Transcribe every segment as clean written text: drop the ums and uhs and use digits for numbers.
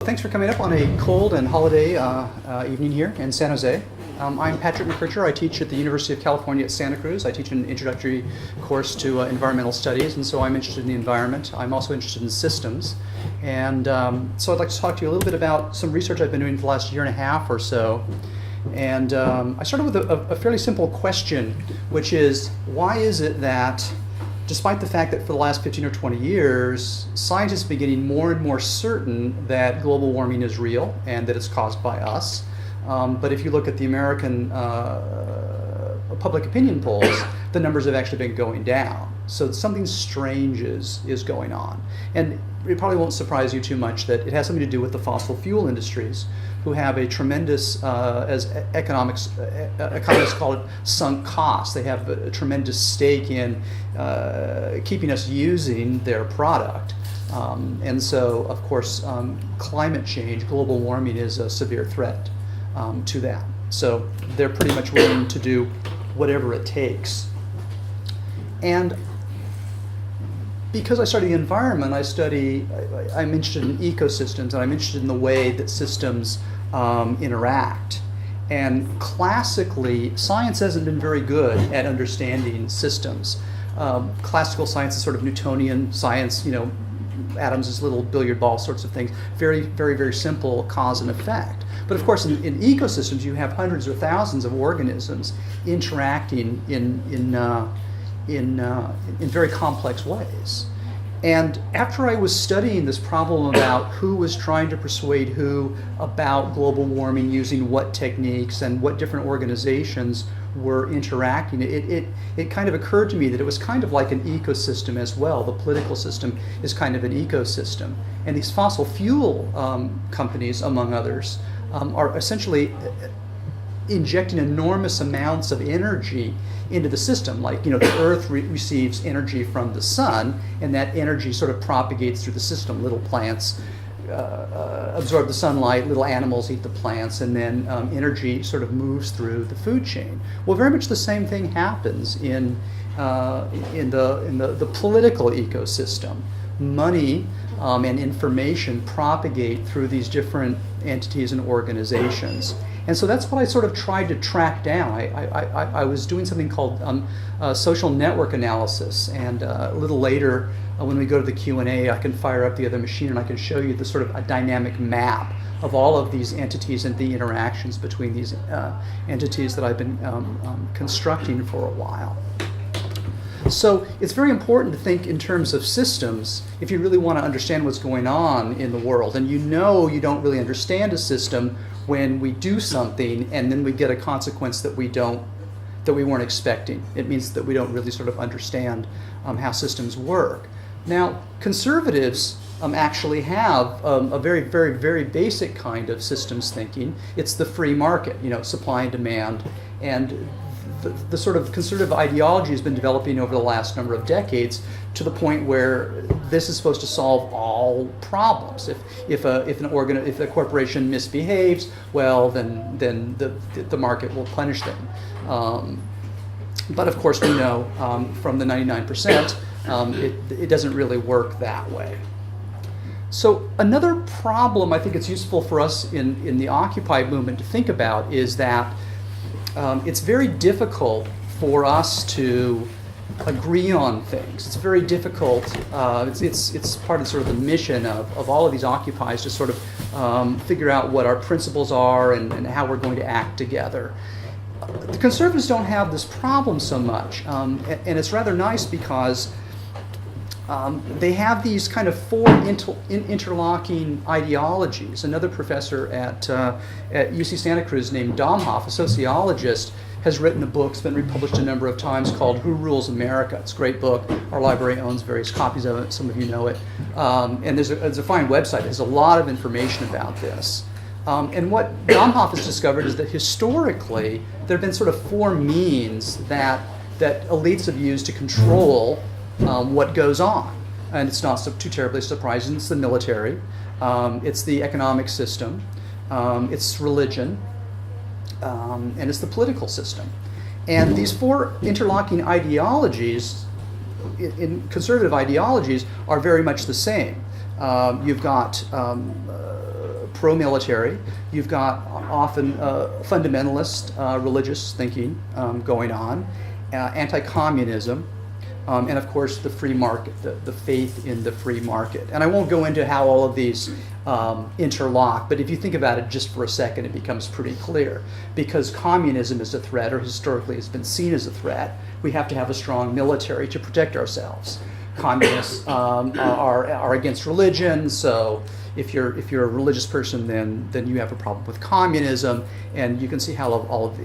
Thanks for coming up on a cold and holiday evening here in San Jose. I'm Patrick McCritcher. I teach at the University of California at Santa Cruz. I teach an introductory course to environmental studies, and so I'm interested in the environment. I'm also interested in systems. And so I'd like to talk to you a little bit about some research I've been doing for the last year and a half or so. And I started with a fairly simple question, which is, why is it that despite the fact that for the last 15 or 20 years, scientists have been getting more and more certain that global warming is real and that it's caused by us. But if you look at the American public opinion polls, the numbers have actually been going down. So something strange is going on. And it probably won't surprise you too much that it has something to do with the fossil fuel industries, who have a tremendous, as economists call it, sunk cost. They have a tremendous stake in keeping us using their product. And so, of course, climate change, global warming is a severe threat to that. So they're pretty much willing to do whatever it takes. And because I study the environment, I'm interested in ecosystems, and I'm interested in the way that systems interact. And classically, science hasn't been very good at understanding systems. Classical science is sort of Newtonian science, atoms as little billiard ball sorts of things, very, very, very simple cause and effect. But of course, in ecosystems, you have hundreds or thousands of organisms interacting in very complex ways. And after I was studying this problem about who was trying to persuade who about global warming using what techniques and what different organizations were interacting, it kind of occurred to me that it was kind of like an ecosystem as well. The political system is kind of an ecosystem. And these fossil fuel companies, among others, are essentially injecting enormous amounts of energy into the system. Like, the Earth receives energy from the sun, and that energy sort of propagates through the system. Little plants absorb the sunlight, little animals eat the plants, and then energy sort of moves through the food chain. Well, very much the same thing happens in the political ecosystem. Money and information propagate through these different entities and organizations. And so that's what I sort of tried to track down. I was doing something called social network analysis, and a little later, when we go to the Q&A, I can fire up the other machine and I can show you the sort of a dynamic map of all of these entities and the interactions between these entities that I've been constructing for a while. So it's very important to think in terms of systems if you really want to understand what's going on in the world. And you don't really understand a system when we do something and then we get a consequence that we weren't expecting. It means that we don't really sort of understand how systems work. Now, conservatives actually have a very, very, very basic kind of systems thinking. It's the free market, supply and demand. And the sort of conservative ideology has been developing over the last number of decades to the point where this is supposed to solve all problems. If a corporation misbehaves, well, then the market will punish them. But of course, we know from the 99%, it doesn't really work that way. So another problem I think it's useful for us in the Occupy movement to think about is that it's very difficult for us to agree on things. It's very difficult. It's part of sort of the mission of all of these Occupies to sort of figure out what our principles are and how we're going to act together. The conservatives don't have this problem so much, and it's rather nice because they have these kind of four interlocking ideologies. Another professor at UC Santa Cruz named Domhoff, a sociologist, has written a book, it's been republished a number of times, called Who Rules America? It's a great book. Our library owns various copies of it. Some of you know it. And there's a fine website. There's a lot of information about this. And what Domhoff has discovered is that historically, there have been sort of four means that elites have used to control what goes on. And it's not too terribly surprising. It's the military, it's the economic system, it's religion, and it's the political system. And these four interlocking ideologies, in conservative ideologies, are very much the same. You've got pro-military. You've got often fundamentalist religious thinking going on, anti-communism, and of course the free market, the faith in the free market. And I won't go into how all of these interlock, but if you think about it just for a second, it becomes pretty clear. Because communism is a threat, or historically has been seen as a threat, we have to have a strong military to protect ourselves. Communists are against religion, so if you're a religious person, then you have a problem with communism, and you can see how all of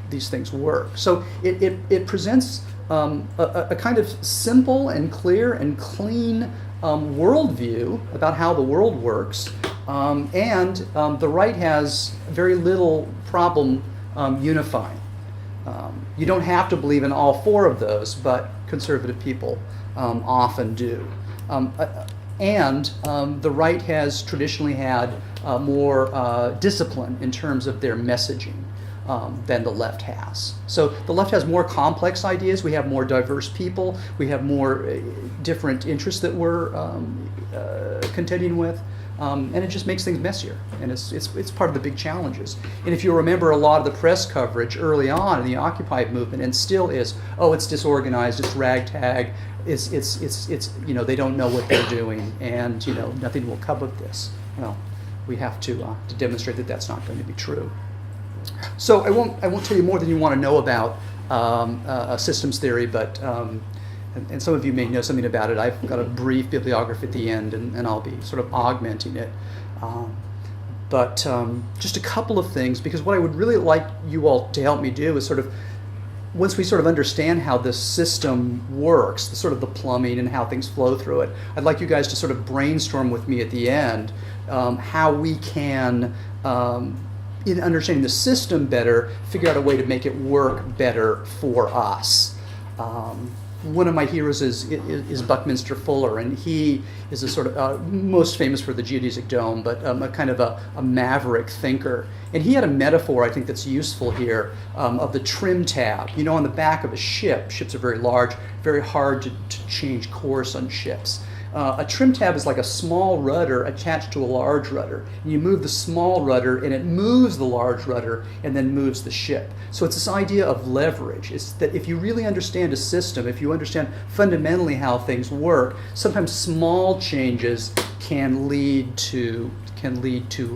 these things work. So it presents a kind of simple and clear and clean worldview about how the world works, and the right has very little problem unifying. You don't have to believe in all four of those, but conservative people often do. And the right has traditionally had more discipline in terms of their messaging than the left has. So the left has more complex ideas, we have more diverse people, we have more different interests that we're contending with, and it just makes things messier, and it's part of the big challenges. And if you remember, a lot of the press coverage early on in the Occupy movement, and still is, oh, it's disorganized, it's ragtag, it's they don't know what they're doing, and nothing will come of this. Well, we have to demonstrate that that's not going to be true. So I won't tell you more than you want to know about systems theory, but and some of you may know something about it. I've got a brief bibliography at the end, and I'll be sort of augmenting it. But just a couple of things, because what I would really like you all to help me do is sort of, once we sort of understand how this system works, the sort of the plumbing and how things flow through it, I'd like you guys to sort of brainstorm with me at the end how we can, in understanding the system better, figure out a way to make it work better for us. One of my heroes is Buckminster Fuller, and he is a sort of most famous for the geodesic dome, but a kind of a maverick thinker. And he had a metaphor, I think, that's useful here, of the trim tab. On the back of a ship, ships are very large, very hard to change course on ships. A trim tab is like a small rudder attached to a large rudder. And you move the small rudder, and it moves the large rudder, and then moves the ship. So it's this idea of leverage. It's that if you really understand a system, if you understand fundamentally how things work, sometimes small changes can lead to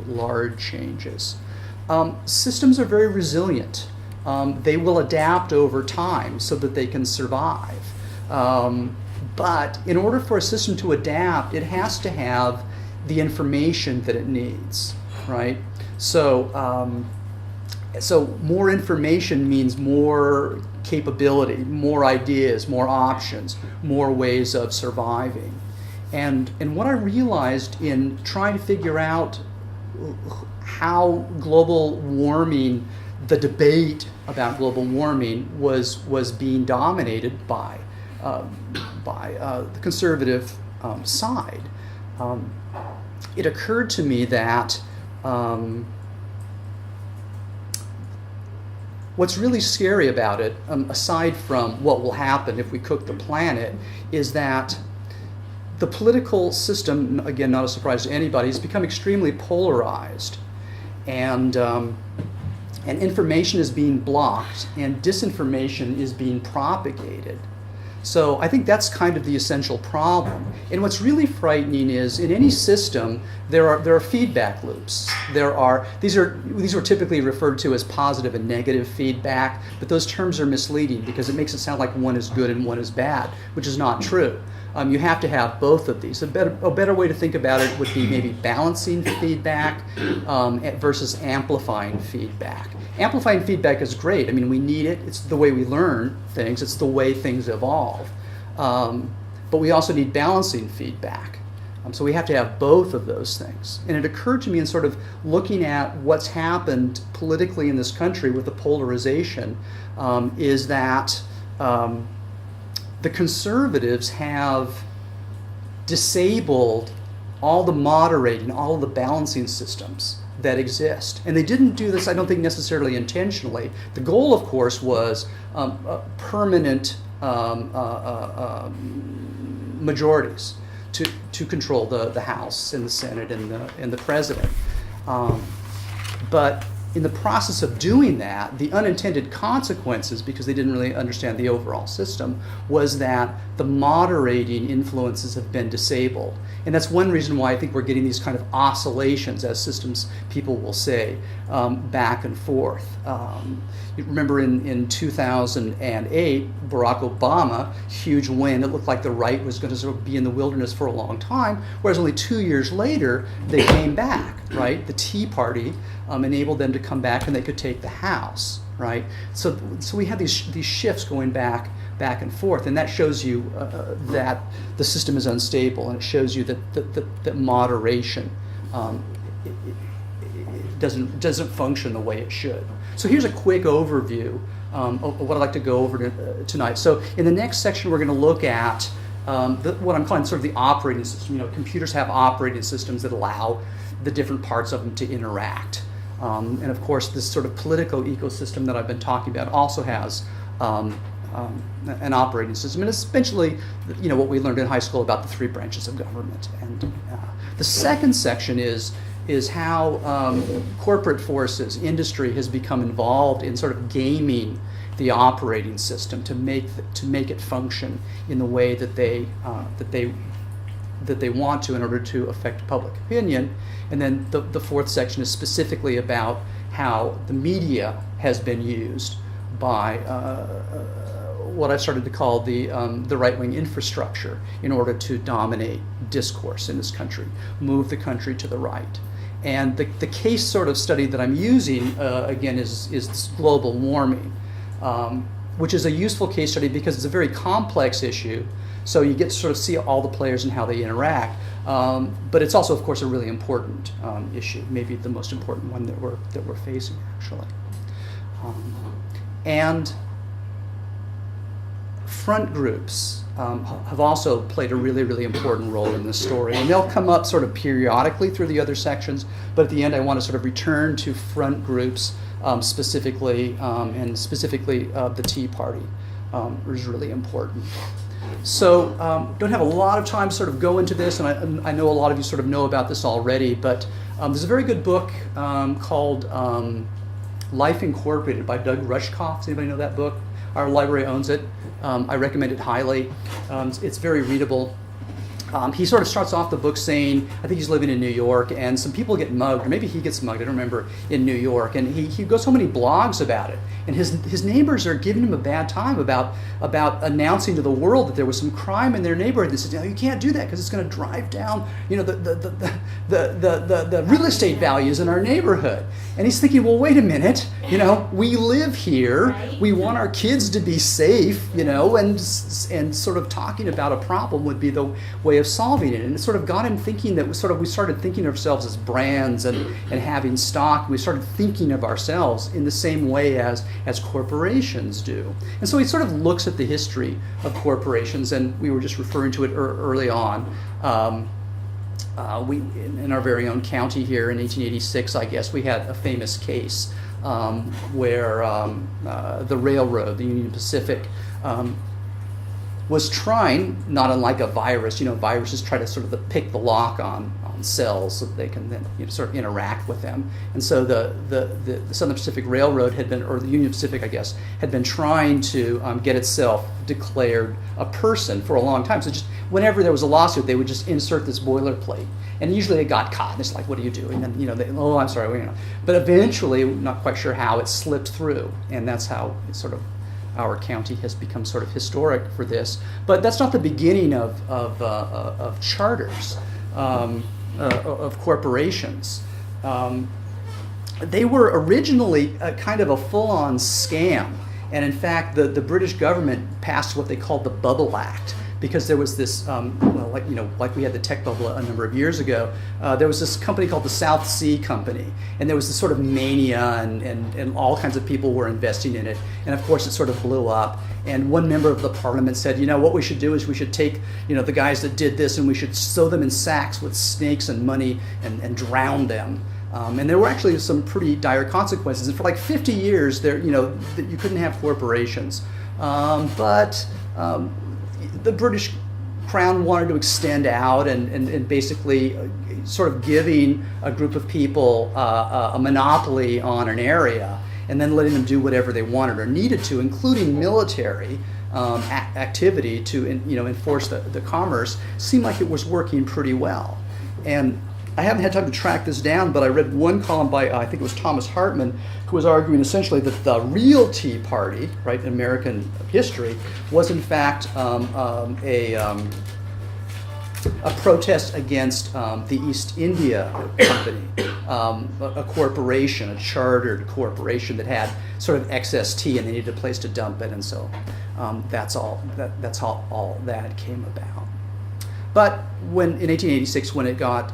large changes. Systems are very resilient. They will adapt over time so that they can survive. But in order for a system to adapt, it has to have the information that it needs, right? So more information means more capability, more ideas, more options, more ways of surviving. And what I realized in trying to figure out how global warming, the debate about global warming was being dominated by the conservative side, it occurred to me that what's really scary about it, aside from what will happen if we cook the planet, is that the political system, again, not a surprise to anybody, has become extremely polarized, and information is being blocked, and disinformation is being propagated. So I think that's kind of the essential problem. And what's really frightening is, in any system, there are feedback loops. These are typically referred to as positive and negative feedback, but those terms are misleading because it makes it sound like one is good and one is bad, which is not true. You have to have both of these. A better way to think about it would be maybe balancing feedback versus amplifying feedback. Amplifying feedback is great. I mean, we need it. It's the way we learn things. It's the way things evolve. But we also need balancing feedback. So we have to have both of those things. And it occurred to me in sort of looking at what's happened politically in this country with the polarization, is that the conservatives have disabled all the moderating, all of the balancing systems that exist. And they didn't do this, I don't think, necessarily intentionally. The goal, of course, was permanent majorities to control the House and the Senate and the President. But in the process of doing that, the unintended consequences, because they didn't really understand the overall system, was that the moderating influences have been disabled. And that's one reason why I think we're getting these kind of oscillations, as systems people will say, back and forth. You remember in 2008, Barack Obama, huge win. It looked like the right was going to sort of be in the wilderness for a long time, whereas only 2 years later, they came back, right? The Tea Party enabled them to come back and they could take the House, right? So we have these shifts going back and forth, and that shows you that the system is unstable, and it shows you that moderation doesn't function the way it should. So here's a quick overview of what I'd like to go over tonight. So in the next section, we're going to look at what I'm calling sort of the operating system. Computers have operating systems that allow the different parts of them to interact. And of course, this sort of political ecosystem that I've been talking about also has an operating system. And essentially, what we learned in high school about the 3 branches of government. And the second section is how corporate forces, industry, has become involved in sort of gaming the operating system to make it function in the way that they want to in order to affect public opinion. And then the fourth section is specifically about how the media has been used by what I've started to call the right-wing infrastructure in order to dominate discourse in this country, move the country to the right. And the case sort of study that I'm using, again, is this global warming, which is a useful case study because it's a very complex issue. So you get to sort of see all the players and how they interact. But it's also, of course, a really important issue, maybe the most important one that we're facing, actually. And front groups have also played a really, really important role in this story. And they'll come up sort of periodically through the other sections, but at the end I want to sort of return to front groups specifically, and specifically the Tea Party is really important. So don't have a lot of time to sort of go into this, and I know a lot of you sort of know about this already, but there's a very good book called Life Incorporated by Doug Rushkoff. Does anybody know that book? Our library owns it. I recommend it highly. It's very readable. He sort of starts off the book saying, I think he's living in New York, and some people get mugged, or maybe he gets mugged, I don't remember, in New York, and he goes so many blogs about it. And his neighbors are giving him a bad time about announcing to the world that there was some crime in their neighborhood. They said, you can't do that because it's going to drive down, the real estate values in our neighborhood. And he's thinking, well, wait a minute, we live here, we want our kids to be safe, and sort of talking about a problem would be the way of solving it. And it sort of got him thinking that we started thinking of ourselves as brands and having stock. We started thinking of ourselves in the same way as corporations do. And so he sort of looks at the history of corporations, and we were just referring to it early on. We, in our very own county here in 1886, I guess, we had a famous case where the railroad, the Union Pacific, was trying, not unlike a virus, viruses try to sort of pick the lock on cells so that they can then sort of interact with them. And so the Southern Pacific Railroad had been, or the Union Pacific, I guess, had been trying to get itself declared a person for a long time. So just whenever there was a lawsuit, they would just insert this boilerplate. And usually they got caught. And it's like, what do you do? And then, oh, I'm sorry. But eventually, not quite sure how, it slipped through. And that's how it sort of our county has become sort of historic for this. But that's not the beginning of charters, of corporations. They were originally kind of a full-on scam. And in fact, the British government passed what they called the Bubble Act, because there was this, like we had the tech bubble a number of years ago, there was this company called the South Sea Company, and there was this sort of mania, and all kinds of people were investing in it, and of course it sort of blew up. And one member of the parliament said, what we should do is we should take, the guys that did this, and we should sew them in sacks with snakes and money and drown them. And there were actually some pretty dire consequences. And for like 50 years, you couldn't have corporations. But the British Crown wanted to extend out and basically sort of giving a group of people a monopoly on an area and then letting them do whatever they wanted or needed to, including military activity to enforce the commerce, seemed like it was working pretty well. And I haven't had time to track this down, but I read one column by, I think it was Thomas Hartman, who was arguing essentially that the real Tea Party, right, in American history, was in fact a protest against the East India Company, a corporation, a chartered corporation that had sort of excess tea and they needed a place to dump it, and so that's how all that came about. But in 1886, when it got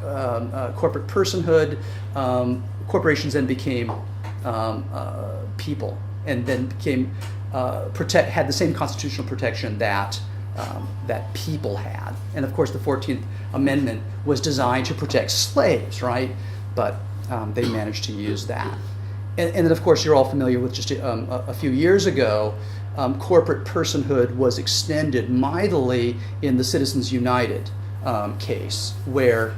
corporate personhood, corporations then became people, and then became had the same constitutional protection that people had. And of course, the 14th Amendment was designed to protect slaves, right? But they managed to use that. And then, of course, you're all familiar with just a few years ago, corporate personhood was extended mightily in the Citizens United case, where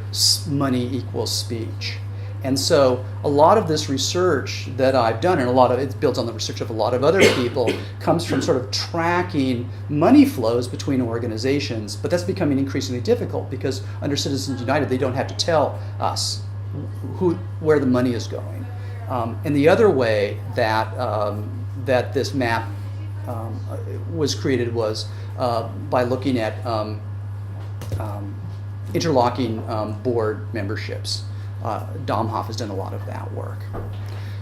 money equals speech. And so a lot of this research that I've done, and a lot of it's built on the research of a lot of other people, comes from sort of tracking money flows between organizations. But that's becoming increasingly difficult because under Citizens United, they don't have to tell us where the money is going. And the other way that that this map was created was by looking at interlocking board memberships. Domhoff has done a lot of that work.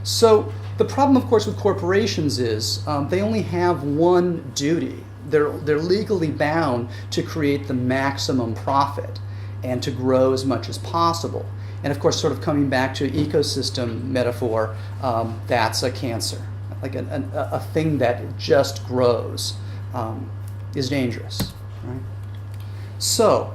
So the problem, of course, with corporations is they only have one duty. They're legally bound to create the maximum profit and to grow as much as possible. And of course, sort of coming back to ecosystem metaphor, that's a cancer. Like a thing that just grows is dangerous, right? So,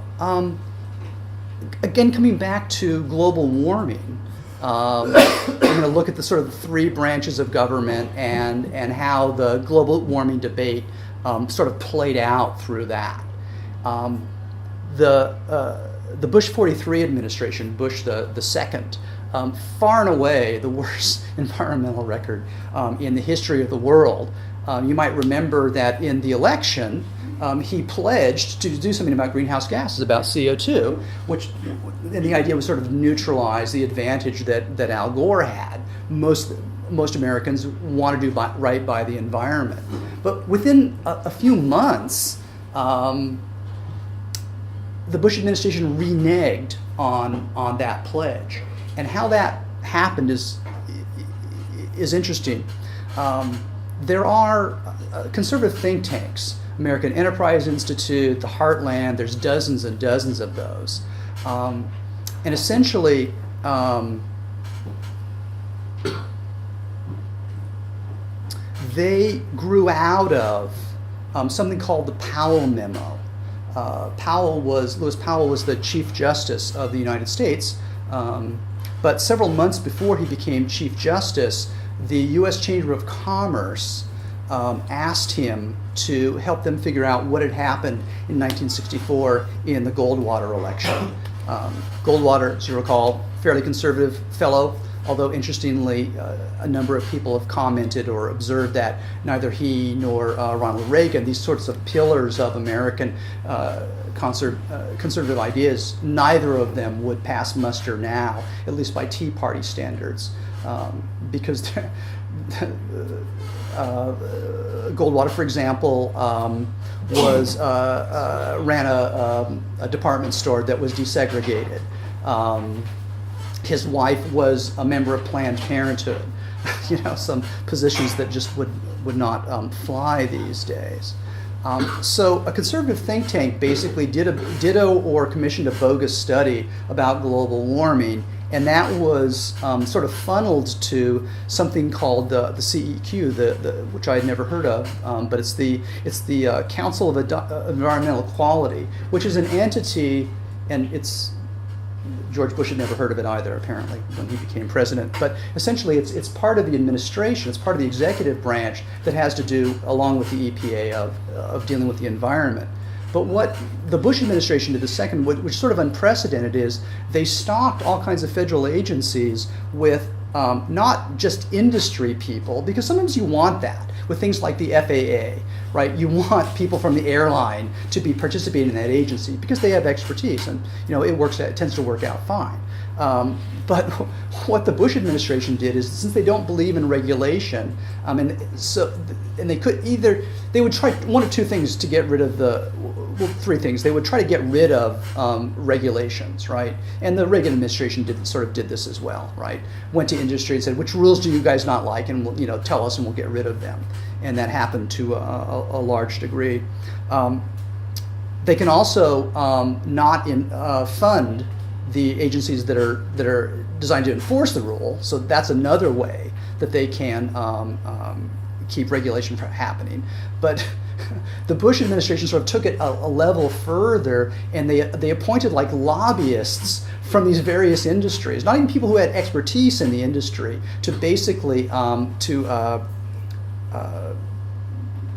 again, coming back to global warming, I'm going to look at the sort of three branches of government and how the global warming debate sort of played out through that. The Bush 43 administration, Bush the second, far and away the worst environmental record in the history of the world. You might remember that in the election, he pledged to do something about greenhouse gases, about CO2, and the idea was sort of neutralize the advantage that Al Gore had. Most Americans want to do right by the environment. But within a few months, the Bush administration reneged on that pledge. And how that happened is interesting. There are conservative think tanks, American Enterprise Institute, the Heartland, there's dozens and dozens of those. And essentially, they grew out of something called the Powell Memo. Lewis Powell was the Chief Justice of the United States, but several months before he became Chief Justice, the U.S. Chamber of Commerce asked him to help them figure out what had happened in 1964 in the Goldwater election. Goldwater, as you recall, fairly conservative fellow, although interestingly, a number of people have commented or observed that neither he nor Ronald Reagan, these sorts of pillars of American conservative ideas, neither of them would pass muster now, at least by Tea Party standards, because Goldwater, for example, ran a department store that was desegregated. His wife was a member of Planned Parenthood. Some positions that just would not fly these days. So a conservative think tank basically did or commissioned a bogus study about global warming, and that was sort of funneled to something called the CEQ, which I had never heard of, but it's the Council of Environmental Equality, which is an entity, and George Bush had never heard of it either, apparently, when he became president. But essentially, it's part of the administration, it's part of the executive branch that has to do, along with the EPA, of dealing with the environment. But what the Bush administration did, the second, which is sort of unprecedented, is they stocked all kinds of federal agencies with not just industry people, because sometimes you want that with things like the FAA, right? You want people from the airline to be participating in that agency because they have expertise, and it tends to work out fine. But what the Bush administration did is, since they don't believe in regulation, and they would try one of two things to get rid of three things. They would try to get rid of regulations, right? And the Reagan administration did this as well, right? Went to industry and said, which rules do you guys not like, and we'll, tell us and we'll get rid of them. And that happened to a large degree. They can also not fund the agencies that are designed to enforce the rule. So that's another way that they can keep regulation from happening. But the Bush administration sort of took it a level further, and they appointed like lobbyists from these various industries, not even people who had expertise in the industry, to basically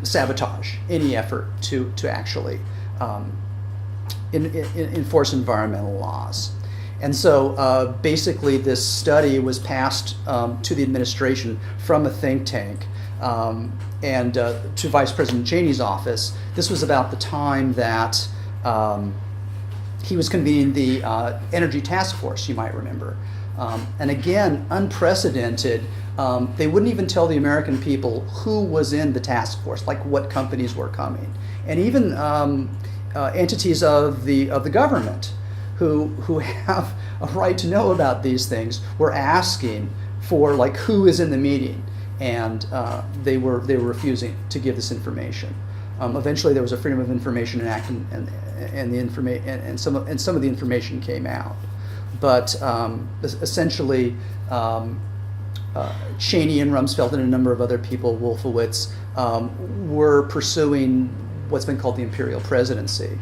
sabotage any effort to actually enforce environmental laws. And so basically this study was passed to the administration from a think tank and to Vice President Cheney's office. This was about the time that he was convening the Energy Task Force, you might remember. And again, unprecedented. They wouldn't even tell the American people who was in the task force, like what companies were coming. And even entities of the government who have a right to know about these things were asking for like who is in the meeting, and they were refusing to give this information. Eventually, there was a Freedom of Information Act, and some of the information came out. But essentially, Cheney and Rumsfeld and a number of other people, Wolfowitz, were pursuing what's been called the imperial presidency.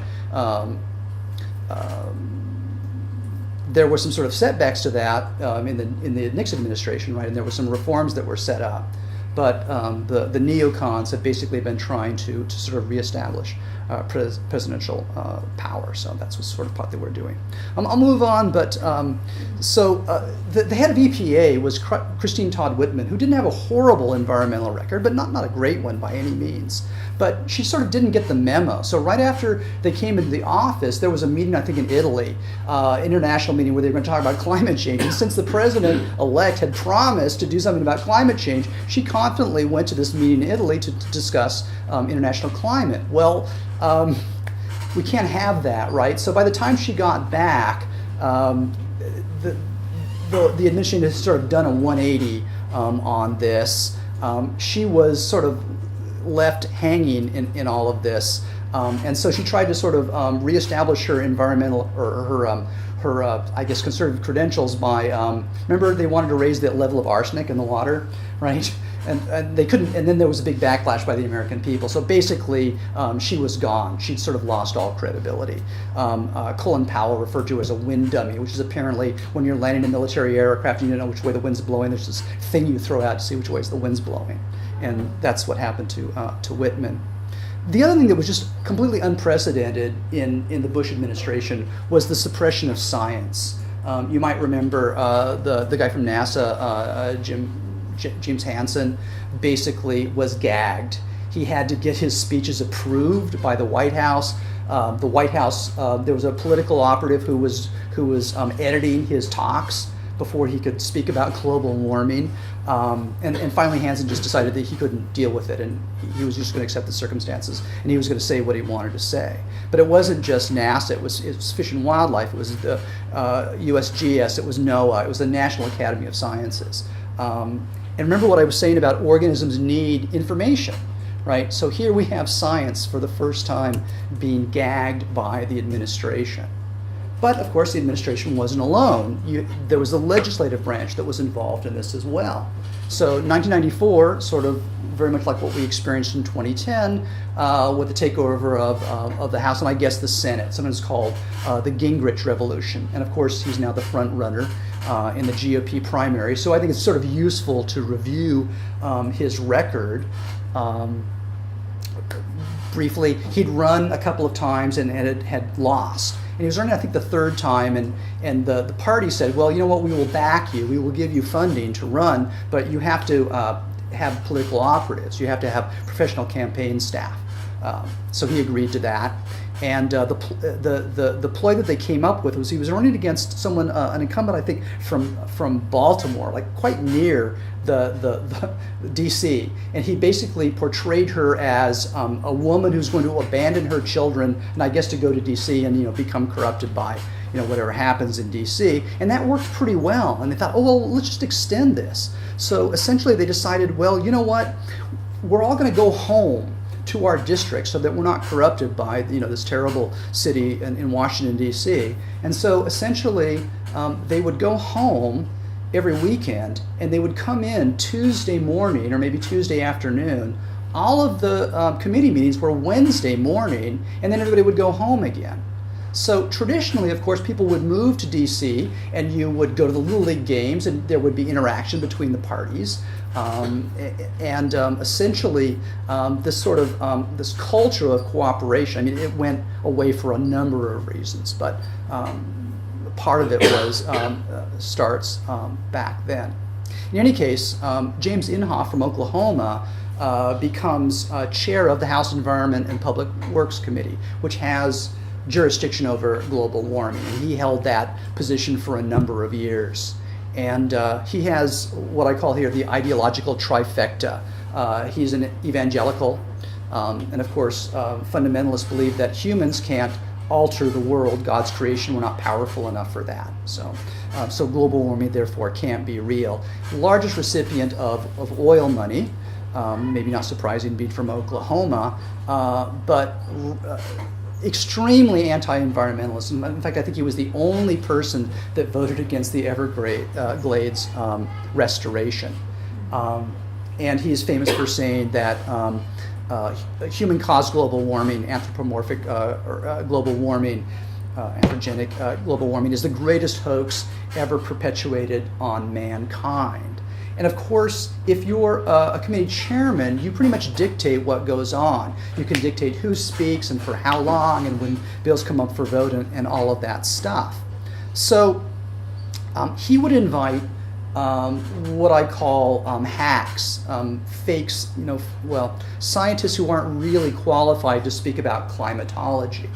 There were some sort of setbacks to that in the Nixon administration, right? And there were some reforms that were set up, but the neocons have basically been trying to sort of reestablish presidential power. So that's what sort of what they were doing. I'll move on, but the head of EPA was Christine Todd Whitman, who didn't have a horrible environmental record, but not a great one by any means. But she sort of didn't get the memo. So right after they came into the office, there was a meeting, I think in Italy, international meeting where they were going to talk about climate change. And since the president-elect had promised to do something about climate change, she confidently went to this meeting in Italy to discuss international climate. Well, we can't have that, right? So by the time she got back, the administration has sort of done a 180 on this. She was sort of left hanging in all of this, and so she tried to sort of reestablish her environmental or her I guess conservative credentials by remember they wanted to raise the level of arsenic in the water, right? And they couldn't, and then there was a big backlash by the American people. So basically, she was gone. She'd sort of lost all credibility. Colin Powell referred to as a wind dummy, which is apparently when you're landing a military aircraft and you don't know which way the wind's blowing, there's this thing you throw out to see which way the wind's blowing. And that's what happened to Whitman. The other thing that was just completely unprecedented in the Bush administration was the suppression of science. You might remember the guy from NASA, James Hansen, basically was gagged. He had to get his speeches approved by the White House. The White House, there was a political operative who was editing his talks before he could speak about global warming. And finally Hansen just decided that he couldn't deal with it, and he was just going to accept the circumstances, and he was going to say what he wanted to say. But it wasn't just NASA, it was Fish and Wildlife, it was the USGS, it was NOAA, it was the National Academy of Sciences. And remember what I was saying about organisms need information, right? So here we have science for the first time being gagged by the administration. But of course the administration wasn't alone. There was the legislative branch that was involved in this as well. So 1994, sort of very much like what we experienced in 2010 with the takeover of the House and I guess the Senate, sometimes called the Gingrich Revolution. And of course he's now the front runner in the GOP primary. So I think it's sort of useful to review his record. briefly, he'd run a couple of times and had lost. And he was running, I think, the third time, and the party said, well, you know what, we will back you. We will give you funding to run, but you have to have political operatives. You have to have professional campaign staff. So he agreed to that. And the ploy that they came up with was he was running against someone, an incumbent, I think, from Baltimore, like quite near the D.C. And he basically portrayed her as a woman who's going to abandon her children, and I guess to go to D.C. and become corrupted by whatever happens in D.C. And that worked pretty well. And they thought, oh well, let's just extend this. So essentially, they decided, well, you know what, we're all going to go home to our district so that we're not corrupted by this terrible city in Washington, D.C. And so essentially they would go home every weekend and they would come in Tuesday morning or maybe Tuesday afternoon. All of the committee meetings were Wednesday morning, and then everybody would go home again. So traditionally, of course, people would move to D.C. and you would go to the Little League games and there would be interaction between the parties. Essentially, this sort of this culture of cooperation, I mean, it went away for a number of reasons, but part of it was starts back then. In any case, James Inhofe from Oklahoma becomes chair of the House Environment and Public Works Committee, which has jurisdiction over global warming. And he held that position for a number of years. And he has what I call here the ideological trifecta. He's an evangelical, and of course, fundamentalists believe that humans can't alter the world, God's creation. We're not powerful enough for that. So global warming, therefore, can't be real. The largest recipient of oil money, maybe not surprising, being from Oklahoma, but extremely anti-environmentalist. In fact, I think he was the only person that voted against the Everglades restoration. And he is famous for saying that human-caused global warming, anthropomorphic global warming, anthropogenic global warming is the greatest hoax ever perpetuated on mankind. And of course, if you're a committee chairman, you pretty much dictate what goes on. You can dictate who speaks and for how long and when bills come up for vote and all of that stuff. So he would invite what I call hacks, fakes, scientists who aren't really qualified to speak about climatology.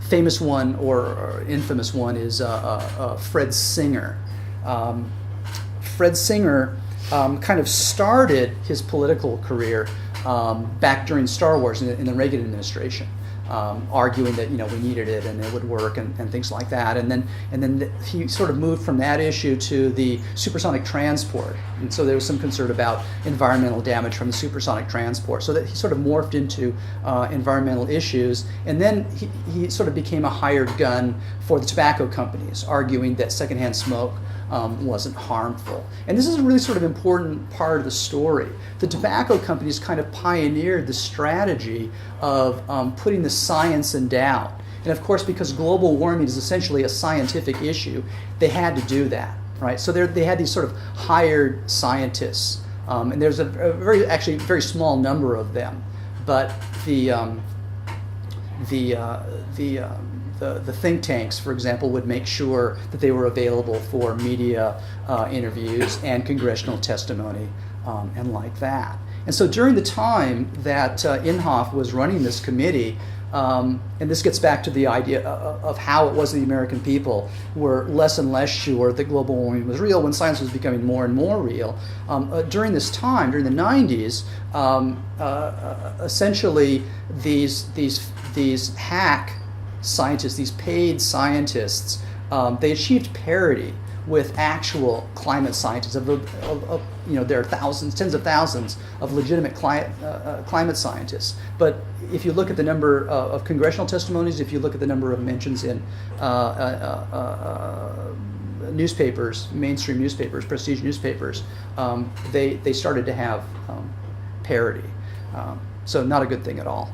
Famous one or infamous one is Fred Singer. Fred Singer kind of started his political career back during Star Wars in the Reagan administration, arguing that we needed it and it would work and things like that. And then he sort of moved from that issue to the supersonic transport. And so there was some concern about environmental damage from the supersonic transport. So that he sort of morphed into environmental issues. And then he sort of became a hired gun for the tobacco companies, arguing that secondhand smoke wasn't harmful. And this is a really sort of important part of the story. The tobacco companies kind of pioneered the strategy of putting the science in doubt. And of course, because global warming is essentially a scientific issue, they had to do that, right? So they had these sort of hired scientists. And there's a very small number of them. But the think tanks, for example, would make sure that they were available for media interviews and congressional testimony and like that. And so during the time that Inhofe was running this committee, and this gets back to the idea of how it was the American people were less and less sure that global warming was real when science was becoming more and more real. During this time, during the 90s, essentially these hack scientists, these paid scientists, they achieved parity with actual climate scientists. There are thousands, tens of thousands of legitimate climate scientists. But if you look at the number of congressional testimonies, if you look at the number of mentions in newspapers, mainstream newspapers, prestige newspapers, they started to have parity. So not a good thing at all.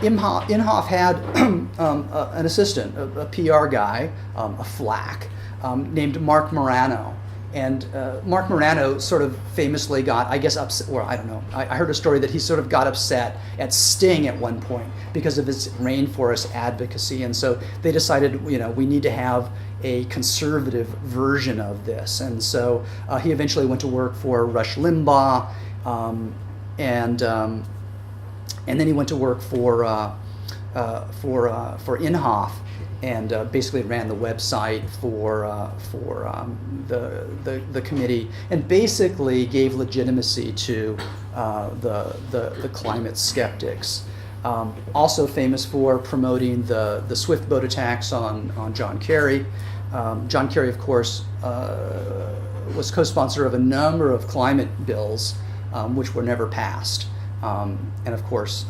Inhofe had an assistant, a PR guy, a flack, named Mark Morano. And Mark Morano sort of famously got, I guess, upset, or I don't know, I heard a story that he sort of got upset at Sting at one point because of his rainforest advocacy. And so they decided, we need to have a conservative version of this. And so he eventually went to work for Rush Limbaugh, and then he went to work for Inhofe, and basically ran the website for the committee, and basically gave legitimacy to the climate skeptics. Also famous for promoting the Swift boat attacks on John Kerry. John Kerry, of course, was co-sponsor of a number of climate bills, which were never passed, and of course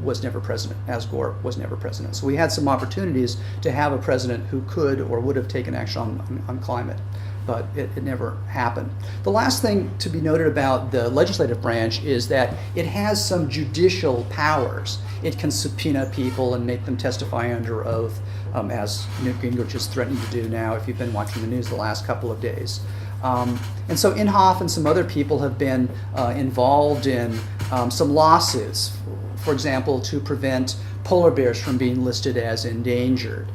was never president, as Gore was never president. So we had some opportunities to have a president who could or would have taken action on climate, but it never happened. The last thing to be noted about the legislative branch is that it has some judicial powers. It can subpoena people and make them testify under oath, as Newt Gingrich is threatening to do now, if you've been watching the news the last couple of days. And so Inhofe and some other people have been involved in some lawsuits, for example, to prevent polar bears from being listed as endangered.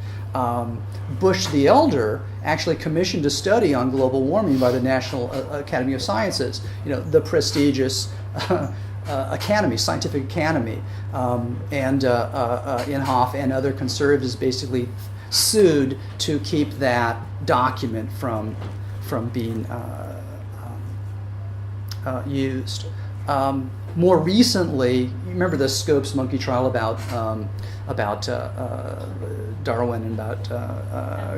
Bush the Elder actually commissioned a study on global warming by the National Academy of Sciences, the prestigious academy, scientific academy. And Inhofe and other conservatives basically sued to keep that document from being used. More recently, you remember the Scopes monkey trial about Darwin and about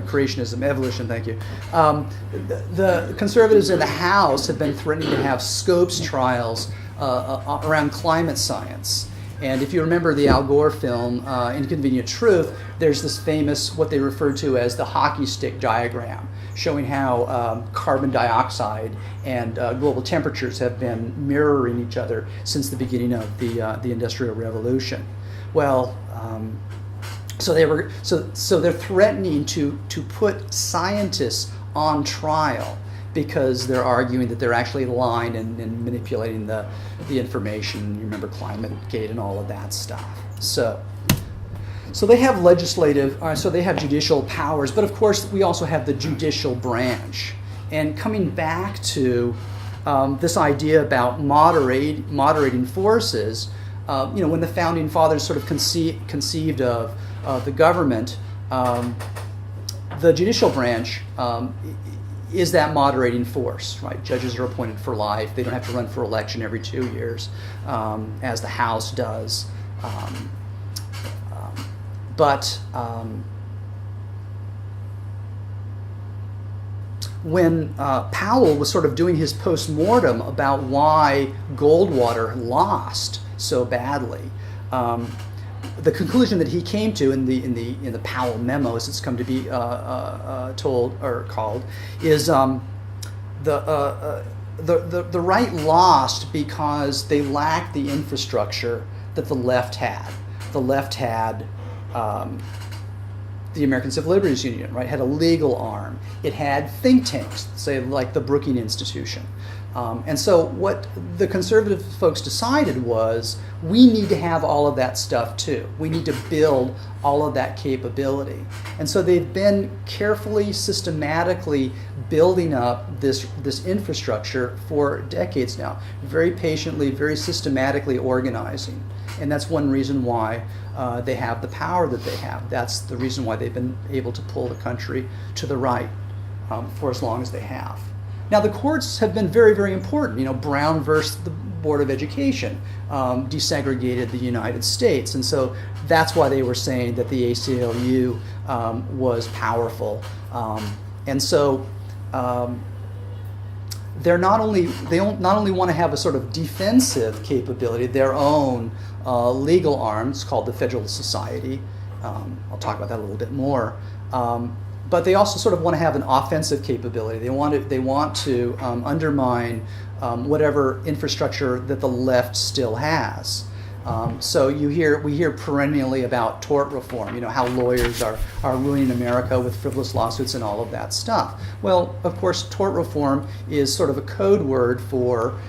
creationism, evolution, thank you. The conservatives in the House have been threatening to have Scopes trials around climate science. And if you remember the Al Gore film, Inconvenient Truth, there's this famous, what they refer to as the hockey stick diagram, showing how carbon dioxide and global temperatures have been mirroring each other since the beginning of the Industrial Revolution. Well, so they're threatening to put scientists on trial because they're arguing that they're actually lying and manipulating the information. You remember ClimateGate and all of that stuff. So they have they have judicial powers, but of course we also have the judicial branch. And coming back to this idea about moderating forces, when the founding fathers sort of conceived of the government, the judicial branch is that moderating force, right? Judges are appointed for life. They don't have to run for election every 2 years, as the House does. But when Powell was sort of doing his post-mortem about why Goldwater lost so badly, the conclusion that he came to in the Powell memo, as it's come to be told or called, is the right lost because they lacked the infrastructure that the left had. The left had the American Civil Liberties Union, right? Had a legal arm. It had think tanks, say like the Brookings Institution. And so what the conservative folks decided was we need to have all of that stuff too. We need to build all of that capability. And so they've been carefully, systematically building up this infrastructure for decades now, very patiently, very systematically organizing. And that's one reason why they have the power that they have. That's the reason why they've been able to pull the country to the right for as long as they have. Now, the courts have been very, very important. Brown versus the Board of Education desegregated the United States. And so that's why they were saying that the ACLU was powerful. And so they not only want to have a sort of defensive capability, their own legal arm. It's called the Federalist Society. I'll talk about that a little bit more. But they also sort of want to have an offensive capability. They want to undermine whatever infrastructure that the left still has. So we hear perennially about tort reform, how lawyers are ruining America with frivolous lawsuits and all of that stuff. Well, of course, tort reform is sort of a code word for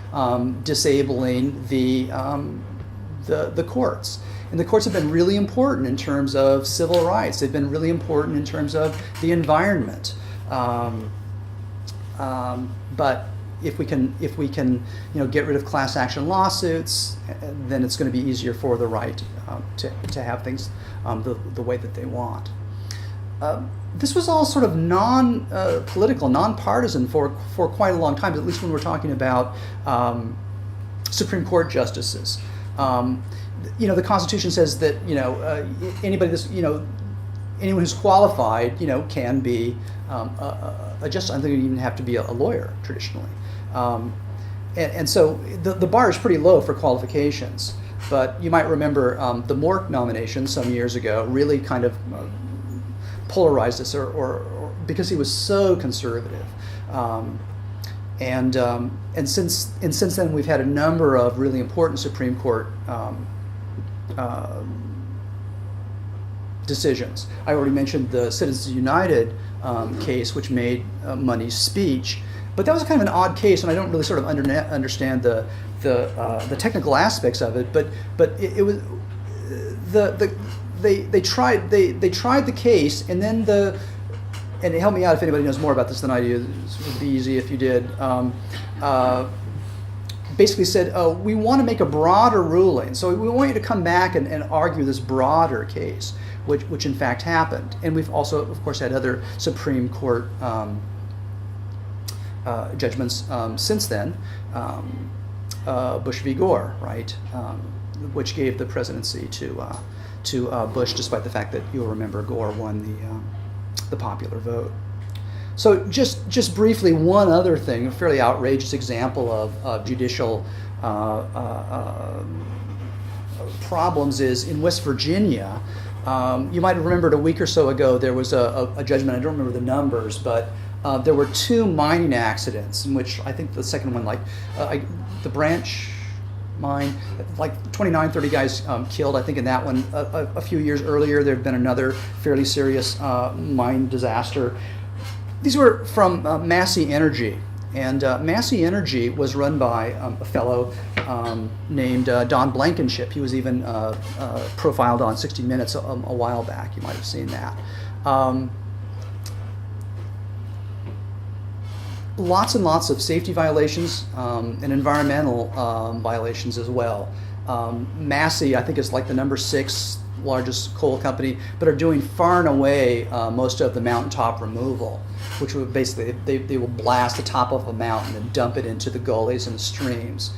disabling the courts. And the courts have been really important in terms of civil rights. They've been really important in terms of the environment. But if we can get rid of class action lawsuits, then it's going to be easier for the right to have things the way that they want. This was all sort of non-political, non-partisan for quite a long time, at least when we're talking about Supreme Court justices. The Constitution says that anyone who's qualified can be a justice. I think you even have to be a lawyer traditionally. And so the bar is pretty low for qualifications. But you might remember the Mork nomination some years ago really kind of polarized us, or because he was so conservative. And since then we've had a number of really important Supreme Court decisions. I already mentioned the Citizens United case, which made money speech, but that was kind of an odd case, and I don't really sort of understand the technical aspects of it. But it was they tried the case, and then and help me out if anybody knows more about this than I do. This would be easy if you did. Basically said, we want to make a broader ruling, so we want you to come back and argue this broader case, which in fact happened. And we've also, of course, had other Supreme Court judgments since then. Bush v. Gore, right, which gave the presidency to Bush, despite the fact that you'll remember Gore won the popular vote. So just briefly, one other thing, a fairly outrageous example of judicial problems is in West Virginia. You might have remembered a week or so ago there was a judgment, I don't remember the numbers, but there were 2 mining accidents in which I think the second one, the Branch mine, 29, 30 guys killed, I think, in that one. A few years earlier there had been another fairly serious mine disaster. These were from Massey Energy, and Massey Energy was run by a fellow named Don Blankenship. He was even profiled on 60 Minutes a while back. You might have seen that. Lots and lots of safety violations and environmental violations as well. Massey, I think, is like the number 6 largest coal company, but are doing far and away most of the mountaintop removal, which would basically, they will blast the top of a mountain and dump it into the gullies and the streams,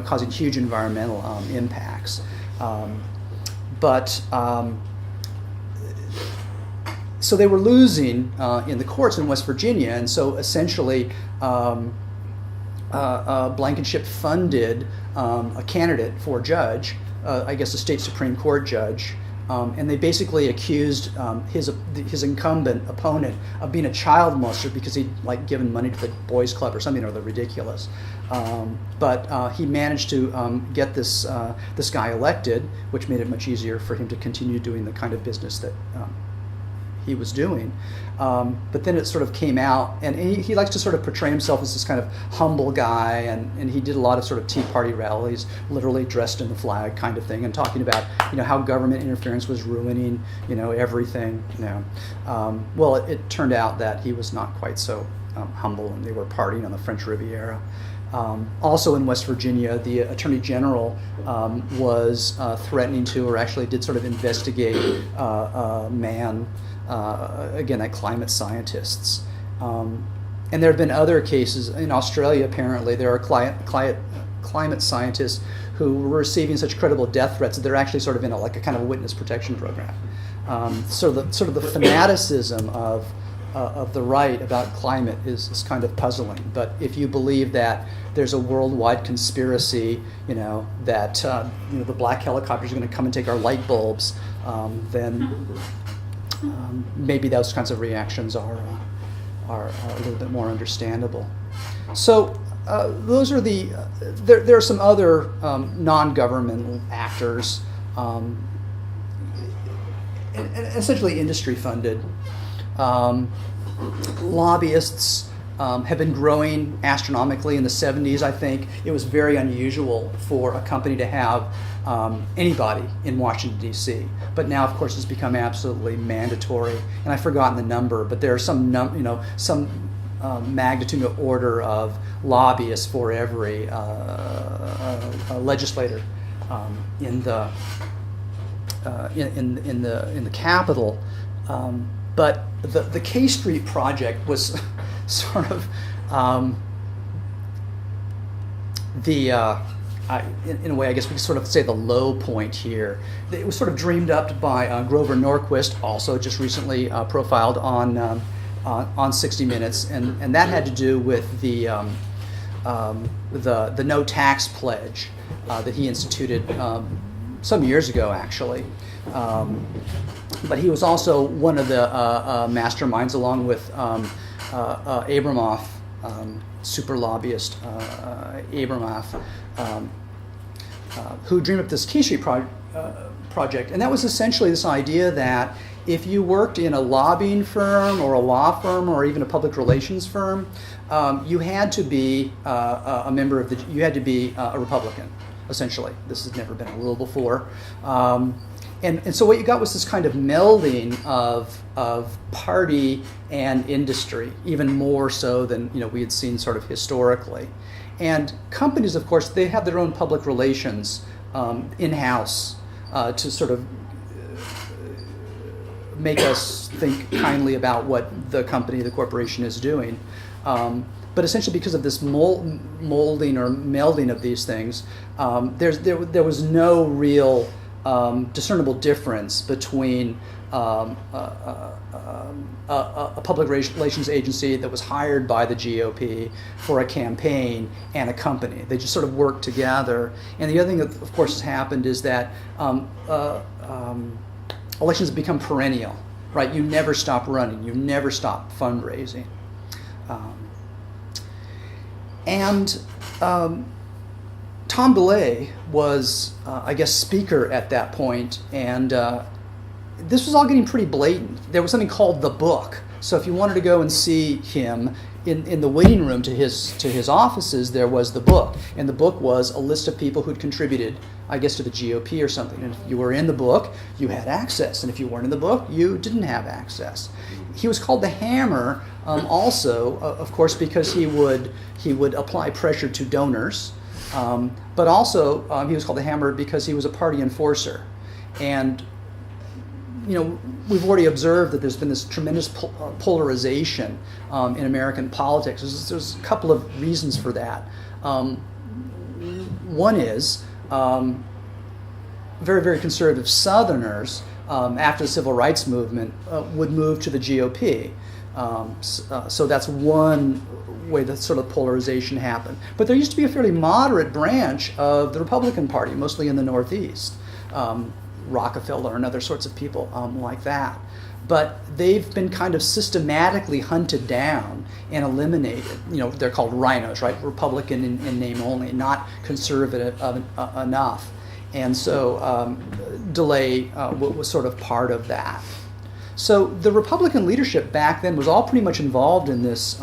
causing huge environmental impacts. So they were losing in the courts in West Virginia, and so essentially Blankenship funded a candidate for judge, I guess a state Supreme Court judge, and they basically accused his incumbent opponent of being a child molester because he'd given money to the boys club or something or the ridiculous. But he managed to get this guy elected, which made it much easier for him to continue doing the kind of business that he was doing. But then it sort of came out, and he likes to sort of portray himself as this kind of humble guy, and he did a lot of sort of Tea Party rallies, literally dressed in the flag kind of thing, and talking about how government interference was ruining everything. Well, it turned out that he was not quite so humble, and they were partying on the French Riviera. Also in West Virginia, the Attorney General was threatening to, or actually did sort of investigate a man, again, at climate scientists. And there have been other cases. In Australia, apparently, there are climate scientists who were receiving such credible death threats that they're actually sort of in a kind of witness protection program. So the fanaticism of the right about climate is kind of puzzling. But if you believe that there's a worldwide conspiracy, that the black helicopters are going to come and take our light bulbs, then maybe those kinds of reactions are a little bit more understandable. So those are the. There are some other non-governmental actors, and essentially industry-funded. Lobbyists have been growing astronomically in the 70s, I think. It was very unusual for a company to have anybody in Washington, D.C. But now, of course, it's become absolutely mandatory. And I've forgotten the number, but there are some magnitude of order of lobbyists for every legislator in the Capitol. But the K Street project was sort of in a way, I guess we could sort of say the low point here. It was sort of dreamed up by Grover Norquist, also just recently profiled on 60 Minutes, and that had to do with the no tax pledge that he instituted some years ago, actually. But he was also one of the masterminds, along with Abramoff, super lobbyist Abramoff, who dreamed up this K Street project. And that was essentially this idea that if you worked in a lobbying firm or a law firm or even a public relations firm, you had to be a member of you had to be a Republican, essentially. This has never been a rule before. And so what you got was this kind of melding of party and industry, even more so than we had seen sort of historically. And companies, of course, they have their own public relations in-house to sort of make us think kindly about what the company, the corporation is doing. But essentially, because of this molding or melding of these things, there was no real discernible difference between a public relations agency that was hired by the GOP for a campaign and a company. They just sort of worked together. And the other thing that, of course, has happened is that elections have become perennial, right? You never stop running. You never stop fundraising. Tom DeLay was, I guess, speaker at that point, and this was all getting pretty blatant. There was something called The Book. So if you wanted to go and see him in the waiting room to his offices, there was The Book. And The Book was a list of people who'd contributed, I guess, to the GOP or something. And if you were in The Book, you had access. And if you weren't in The Book, you didn't have access. He was called the Hammer also, of course, because he would apply pressure to donors. But also, he was called the Hammer because he was a party enforcer. And, we've already observed that there's been this tremendous polarization in American politics. There's a couple of reasons for that. One is very, very conservative Southerners, after the Civil Rights Movement, would move to the GOP. So that's one way that sort of polarization happened. But there used to be a fairly moderate branch of the Republican Party, mostly in the Northeast, Rockefeller and other sorts of people like that. But they've been kind of systematically hunted down and eliminated. They're called rhinos, right? Republican in name only, not conservative enough. And so DeLay was sort of part of that. So the Republican leadership back then was all pretty much involved in this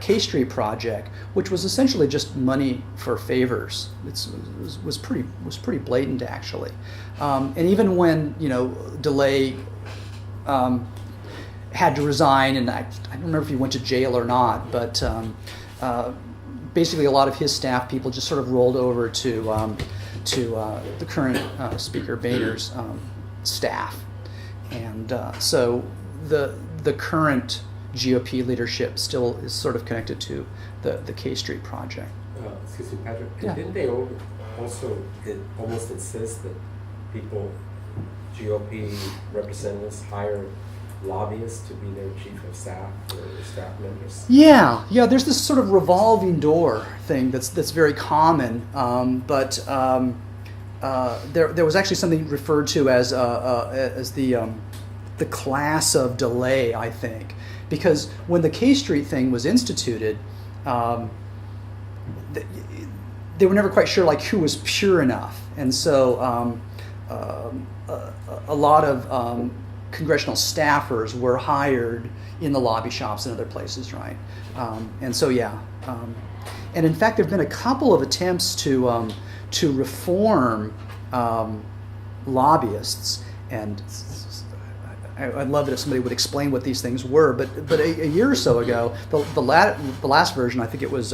K Street project, which was essentially just money for favors. It was pretty blatant, actually. And even when DeLay had to resign, and I don't remember if he went to jail or not, but basically a lot of his staff people just sort of rolled over to the current Speaker Boehner's staff. And so the current GOP leadership still is sort of connected to the K Street project. Excuse me, Patrick. Yeah. Didn't they also almost insist that people, GOP representatives, hire lobbyists to be their chief of staff or staff members? Yeah. There's this sort of revolving door thing that's very common, but there was actually something referred to as the class of delay, I think, because when the K Street thing was instituted, um, th- they were never quite sure like who was pure enough, and so a lot of congressional staffers were hired in the lobby shops and other places, right? And so and in fact, there have been a couple of attempts to reform lobbyists, and I'd love it if somebody would explain what these things were. But a year or so ago, the last version, I think it was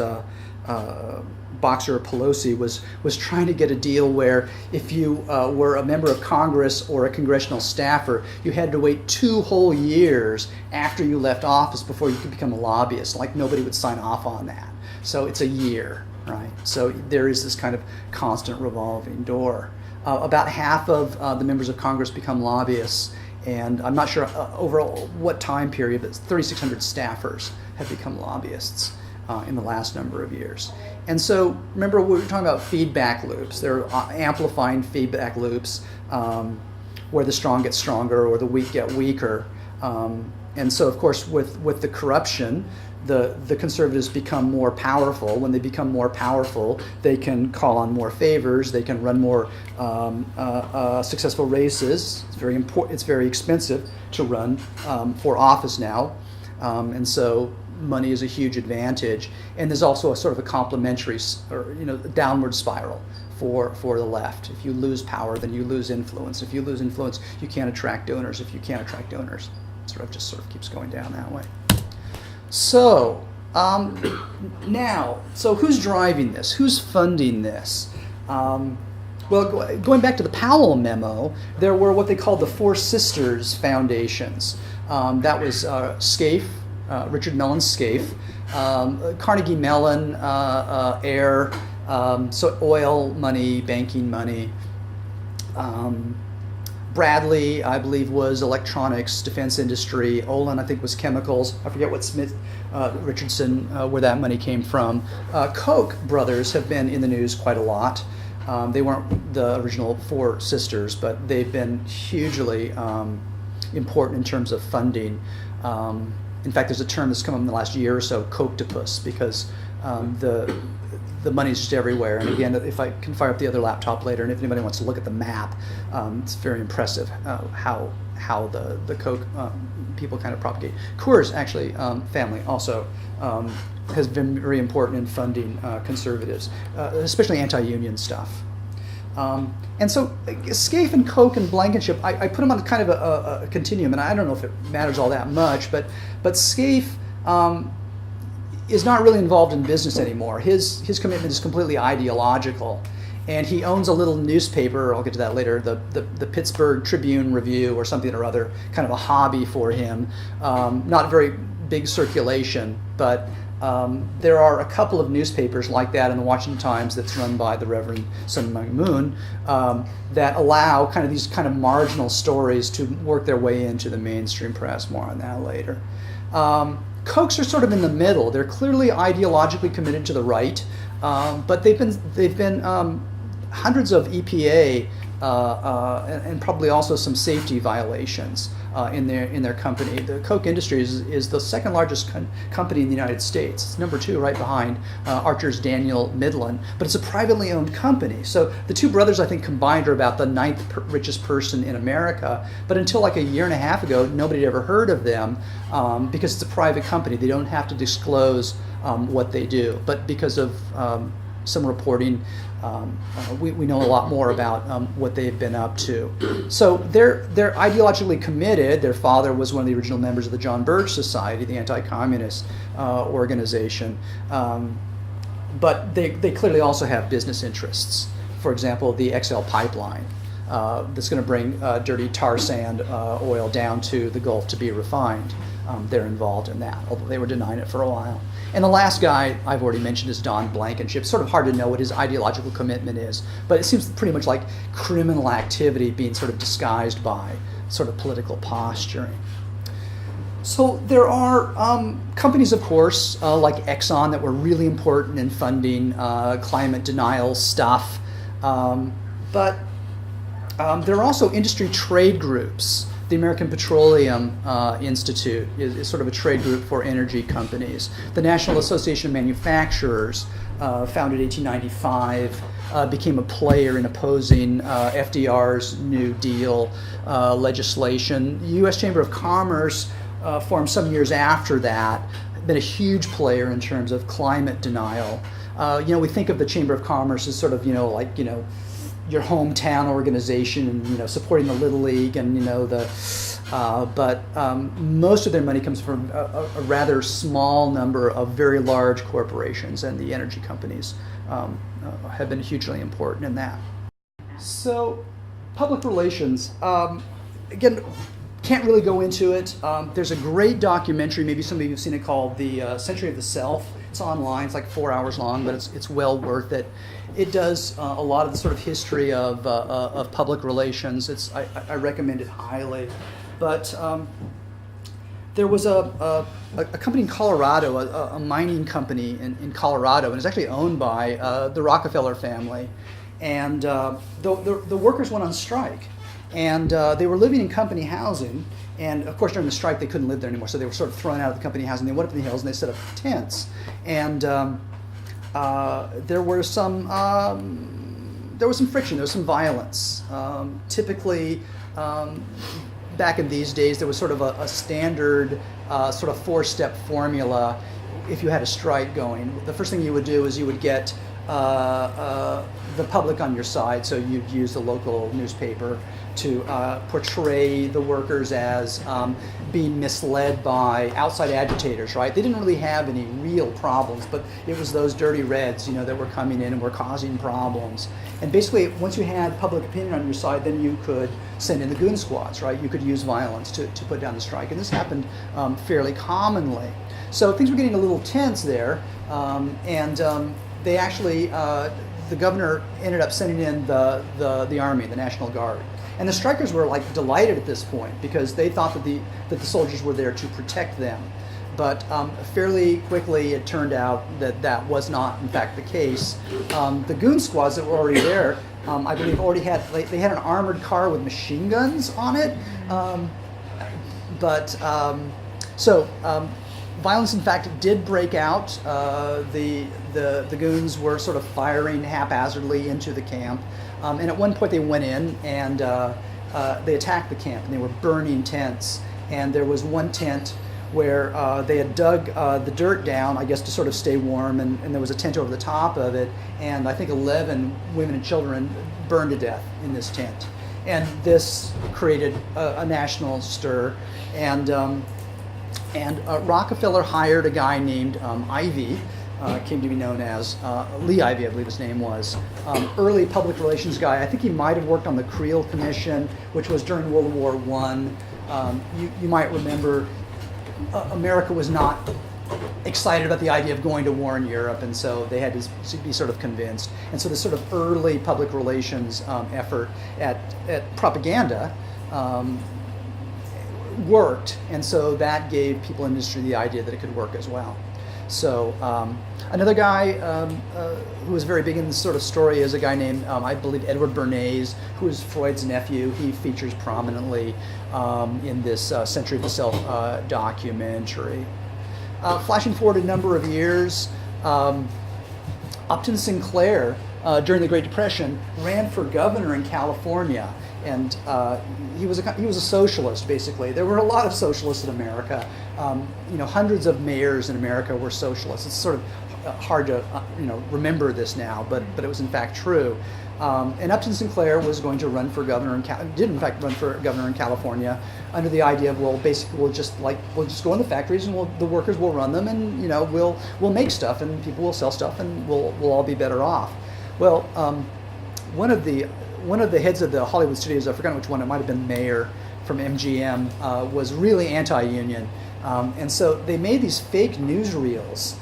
Boxer Pelosi was trying to get a deal where if you were a member of Congress or a congressional staffer, you had to wait 2 whole years after you left office before you could become a lobbyist. Like nobody would sign off on that. So it's a year, right? So there is this kind of constant revolving door. About half of the members of Congress become lobbyists, and I'm not sure over what time period, but 3,600 staffers have become lobbyists in the last number of years. And so remember we were talking about feedback loops. They're amplifying feedback loops where the strong get stronger or the weak get weaker. And so of course with the corruption, the conservatives become more powerful. When they become more powerful, they can call on more favors. They can run more successful races. It's very important. It's very expensive to run for office now, and so money is a huge advantage. And there's also a sort of a complementary, or downward spiral for the left. If you lose power, then you lose influence. If you lose influence, you can't attract donors. If you can't attract donors, it sort of keeps going down that way. So now, who's driving this? Who's funding this? Well, going back to the Powell memo, there were what they called the Four Sisters Foundations. That was Scaife, Richard Mellon Scaife, Carnegie Mellon, Air, so oil money, banking money. Bradley, I believe, was electronics, defense industry. Olin, I think, was chemicals. I forget what Smith, Richardson, where that money came from. Koch brothers have been in the news quite a lot. They weren't the original Four Sisters, but they've been hugely important in terms of funding. In fact, there's a term that's come up in the last year or so, Kochtopus, because the money's just everywhere. And again, if I can fire up the other laptop later, and if anybody wants to look at the map, it's very impressive how the Koch people kind of propagate. Coors, actually, family also has been very important in funding conservatives, especially anti-union stuff. And so Scaife and Koch and Blankenship, I put them on kind of a continuum, and I don't know if it matters all that much, but Scaife is not really involved in business anymore. His commitment is completely ideological, and he owns a little newspaper. I'll get to that later. The Pittsburgh Tribune Review or something or other, kind of a hobby for him. Not a very big circulation, but there are a couple of newspapers like that in the Washington Times that's run by the Reverend Sun Myung Moon that allow kind of these kind of marginal stories to work their way into the mainstream press. More on that later. Kochs are sort of in the middle. They're clearly ideologically committed to the right, but they've been hundreds of EPA and probably also some safety violations in their company. The Koch Industries is the second largest company in the United States. It's number 2, right behind Archer's Daniel Midland, but it's a privately owned company. So the two brothers, I think, combined are about the 9th richest person in America. But until like a year and a half ago, nobody had ever heard of them because it's a private company. They don't have to disclose what they do. But because of some reporting, we know a lot more about what they've been up to. So they're ideologically committed. Their father was one of the original members of the John Birch Society, the anti-communist organization. But they clearly also have business interests. For example, the XL pipeline that's going to bring dirty tar sand oil down to the Gulf to be refined. They're involved in that, although they were denying it for a while. And the last guy I've already mentioned is Don Blankenship. It's sort of hard to know what his ideological commitment is, but it seems pretty much like criminal activity being sort of disguised by sort of political posturing. So there are companies, of course, like Exxon that were really important in funding climate denial stuff, but there are also industry trade groups The American Petroleum Institute is sort of a trade group for energy companies. The National Association of Manufacturers, founded 1895, became a player in opposing FDR's New Deal legislation. The U.S. Chamber of Commerce, formed some years after that, been a huge player in terms of climate denial. We think of the Chamber of Commerce as sort of, your hometown organization and, supporting the Little League and, but most of their money comes from a rather small number of very large corporations, and the energy companies have been hugely important in that. So, public relations, again, can't really go into it. There's a great documentary, maybe some of you have seen it, called The Century of the Self. It's online, it's like 4 hours long, but it's well worth it. It does a lot of the sort of history of public relations. I recommend it highly. But there was a company in Colorado, a mining company in Colorado, and it's actually owned by the Rockefeller family. And the workers went on strike. And they were living in company housing. And of course, during the strike, they couldn't live there anymore. So they were sort of thrown out of the company housing. They went up in the hills and they set up tents. And there was some friction. There was some violence. Typically, back in these days, there was sort of a standard sort of 4-step formula. If you had a strike going, the first thing you would do is you would get the public on your side. So you'd use the local newspaper to portray the workers as being misled by outside agitators, right? They didn't really have any real problems, but it was those dirty reds, that were coming in and were causing problems. And basically, once you had public opinion on your side, then you could send in the goon squads, right? You could use violence to put down the strike, and this happened fairly commonly. So things were getting a little tense there, and they actually, the governor ended up sending in the army, the National Guard. And the strikers were like delighted at this point because they thought that the soldiers were there to protect them. But fairly quickly it turned out that that was not in fact the case. The goon squads that were already there, I believe they had an armored car with machine guns on it. So violence in fact did break out. The goons were sort of firing haphazardly into the camp. And at one point they went in and they attacked the camp and they were burning tents. And there was one tent where they had dug the dirt down, I guess, to sort of stay warm, and there was a tent over the top of it, and I think 11 women and children burned to death in this tent. And this created a national stir, and Rockefeller hired a guy named Ivey, came to be known as Lee Ivey, I believe his name was, early public relations guy. I think he might have worked on the Creel Commission, which was during World War I. You might remember America was not excited about the idea of going to war in Europe, and so they had to be sort of convinced. And so this sort of early public relations effort at propaganda worked, and so that gave people in industry the idea that it could work as well. So another guy who was very big in this sort of story is a guy named, I believe, Edward Bernays, who is Freud's nephew. He features prominently in this Century of the Self documentary. Flashing forward a number of years, Upton Sinclair, during the Great Depression, ran for governor in California. And he was a socialist, basically. There were a lot of socialists in America. Hundreds of mayors in America were socialists. It's sort of hard to remember this now, but it was in fact true. And Upton Sinclair was going to run for governor did in fact run for governor in California under the idea of, well, basically we'll just go in the factories and the workers will run them, and we'll make stuff and people will sell stuff and we'll all be better off. Well, one of the heads of the Hollywood studios, I forgot which one, it might have been Mayer from MGM, was really anti-union. And so they made these fake newsreels,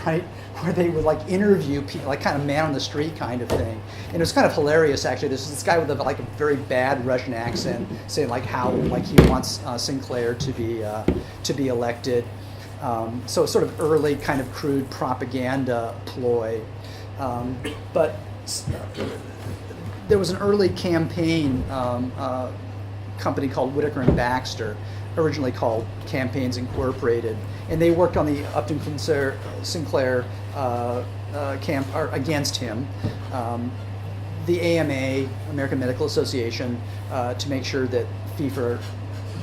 right, where they would interview people, like kind of man on the street kind of thing. And it was kind of hilarious, actually. This guy with a very bad Russian accent saying how he wants Sinclair to be elected. So it's sort of early kind of crude propaganda ploy. But there was an early campaign company called Whitaker and Baxter, originally called Campaigns Incorporated, and they worked on the Upton Sinclair camp or against him. The AMA, American Medical Association, to make sure that fee for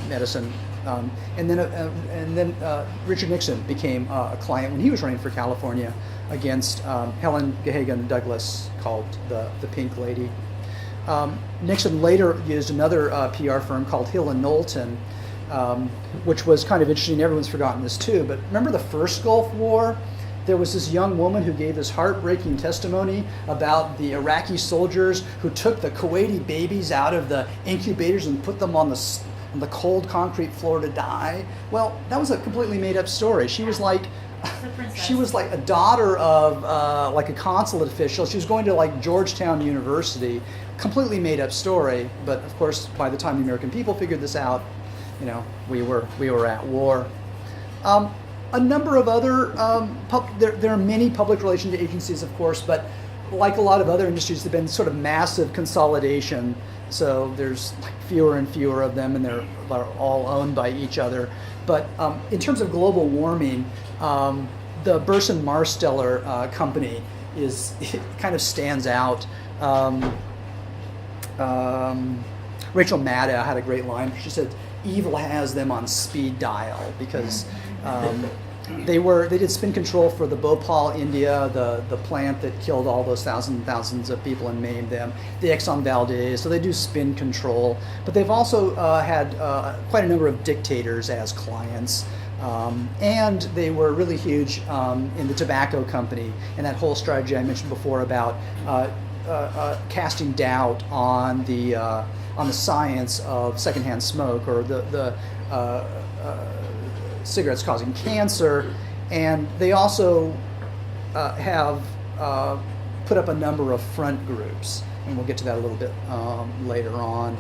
medicine, and then Richard Nixon became a client when he was running for California against Helen Gahagan Douglas, called the Pink Lady. Nixon later used another PR firm called Hill and Knowlton, which was kind of interesting. Everyone's forgotten this too, but remember the first Gulf War? There was this young woman who gave this heartbreaking testimony about the Iraqi soldiers who took the Kuwaiti babies out of the incubators and put them on the cold concrete floor to die. Well, that was a completely made up story. She was like a daughter of like a consulate official. She was going to like Georgetown University. Completely made up story. But of course, by the time the American people figured this out, we were at war. A number of other, there are many public relations agencies, of course, but like a lot of other industries, there've been sort of massive consolidation. So there's like fewer and fewer of them, and they're all owned by each other. But in terms of global warming, the Burson-Marsteller company kind of stands out. Rachel Maddow had a great line. She said, "Evil has them on speed dial," because they did spin control for the Bhopal, India, the plant that killed all those thousands of people and maimed them, the Exxon Valdez. So they do spin control, but they've also had quite a number of dictators as clients. And they were really huge in the tobacco company, and that whole strategy I mentioned before about casting doubt on the science of secondhand smoke, or the cigarettes causing cancer. And they also have put up a number of front groups, and we'll get to that a little bit later on.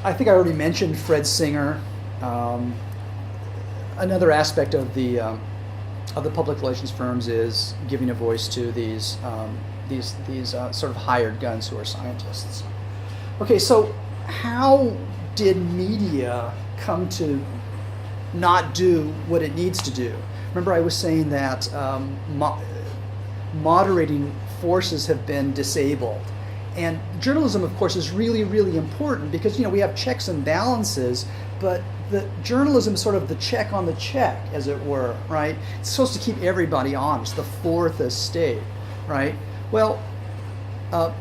I think I already mentioned Fred Singer. Another aspect of the public relations firms is giving a voice to these sort of hired guns who are scientists. Okay, so how did media come to not do what it needs to do? Remember, I was saying that moderating forces have been disabled. And journalism, of course, is really, really important because, we have checks and balances, but the journalism is sort of the check on the check, as it were, right? It's supposed to keep everybody honest, the fourth estate, right? Well,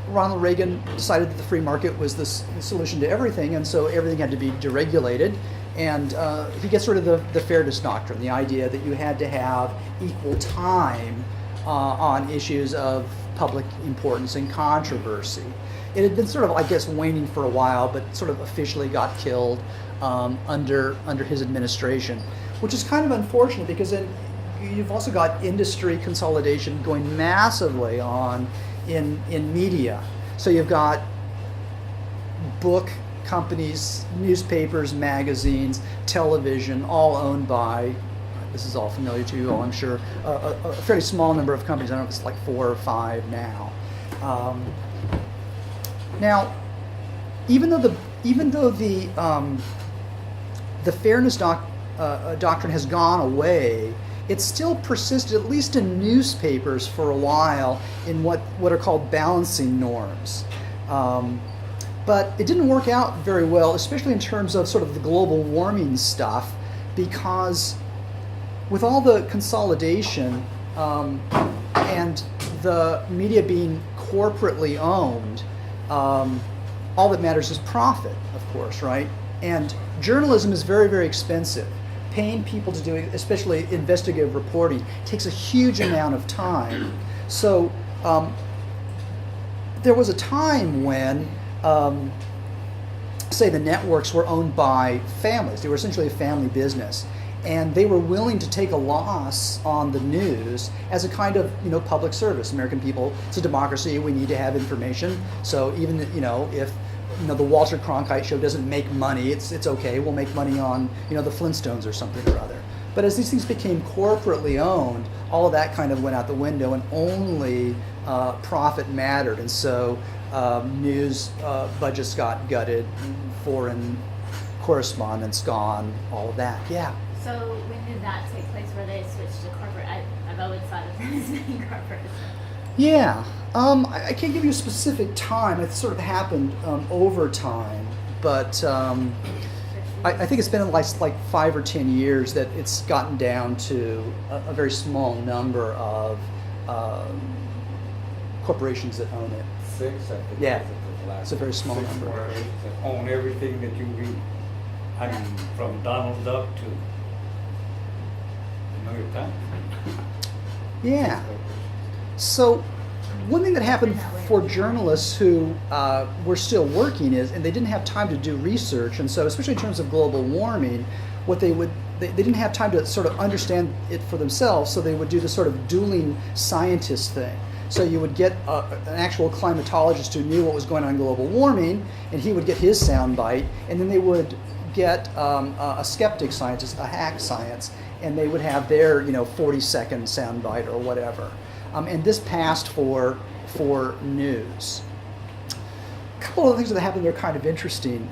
Ronald Reagan decided that the free market was the solution to everything, and so everything had to be deregulated. And he gets rid of the fairness doctrine, the idea that you had to have equal time on issues of public importance and controversy. It had been sort of, I guess, waning for a while, but sort of officially got killed under his administration, which is kind of unfortunate because then you've also got industry consolidation going massively on in media. So you've got book companies, newspapers, magazines, television, all owned by, this is all familiar to you all, I'm sure, a fairly small number of companies. I don't know if it's like 4 or 5 now. Now, even though the fairness doctrine has gone away, it still persisted, at least in newspapers for a while, in what are called balancing norms. But it didn't work out very well, especially in terms of sort of the global warming stuff, because with all the consolidation and the media being corporately owned, all that matters is profit, of course, right? And journalism is very, very expensive. Paying people to do, especially investigative reporting, takes a huge amount of time. So there was a time when, say, the networks were owned by families. They were essentially a family business. And they were willing to take a loss on the news as a kind of, public service. American people, it's a democracy, we need to have information. So even, if the Walter Cronkite show doesn't make money, it's okay, we'll make money on, the Flintstones or something or other. But as these things became corporately owned, all of that kind of went out the window, and only profit mattered. And so News budgets got gutted, foreign correspondence gone, all of that. Yeah. So when did that take place where they switched to corporate? I've always thought of them as being corporate. Yeah. I can't give you a specific time. It sort of happened over time, but I think it's been like 5 or 10 years that it's gotten down to a very small number of corporations that own it. 6, I think. Yeah. was the last It's a very small 6 number. corporations that own everything that you read. I mean, from Donald Duck to the New York Times. Yeah. So one thing that happened for journalists who were still working is, and they didn't have time to do research, and so especially in terms of global warming, what they didn't have time to sort of understand it for themselves, so they would do this sort of dueling scientist thing. So you would get an actual climatologist who knew what was going on in global warming, and he would get his soundbite, and then they would get a skeptic scientist, a hack science, and they would have their 40-second soundbite or whatever. And this passed for news. A couple of things that happened there are kind of interesting.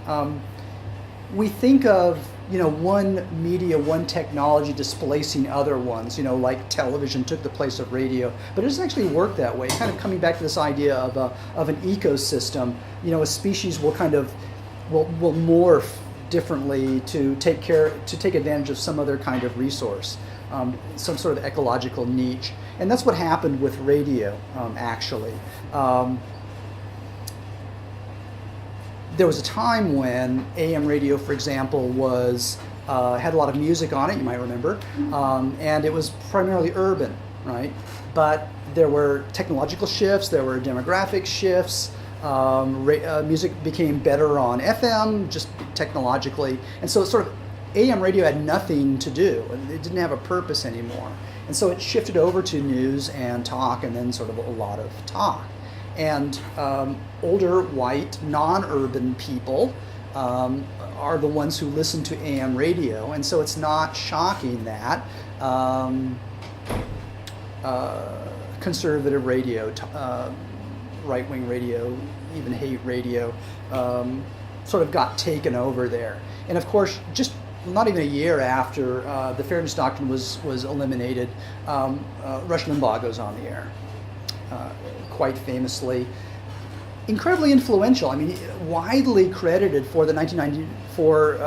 We think of one media, one technology displacing other ones, like television took the place of radio, but it doesn't actually work that way. Kind of coming back to this idea of an ecosystem, a species will will morph differently to take advantage of some other kind of resource, some sort of ecological niche. And that's what happened with radio, actually. There was a time when AM radio, for example, had a lot of music on it, you might remember, and it was primarily urban, right? But there were technological shifts, there were demographic shifts, music became better on FM, just technologically, and so sort of AM radio had nothing to do, it didn't have a purpose anymore. And so it shifted over to news and talk, and then sort of a lot of talk. And older, white, non-urban people are the ones who listen to AM radio, and so it's not shocking that conservative radio, right-wing radio, even hate radio, sort of got taken over there. And of course, just not even a year after the Fairness Doctrine was eliminated, Rush Limbaugh goes on the air, quite famously. Incredibly influential. I mean, widely credited for the 1994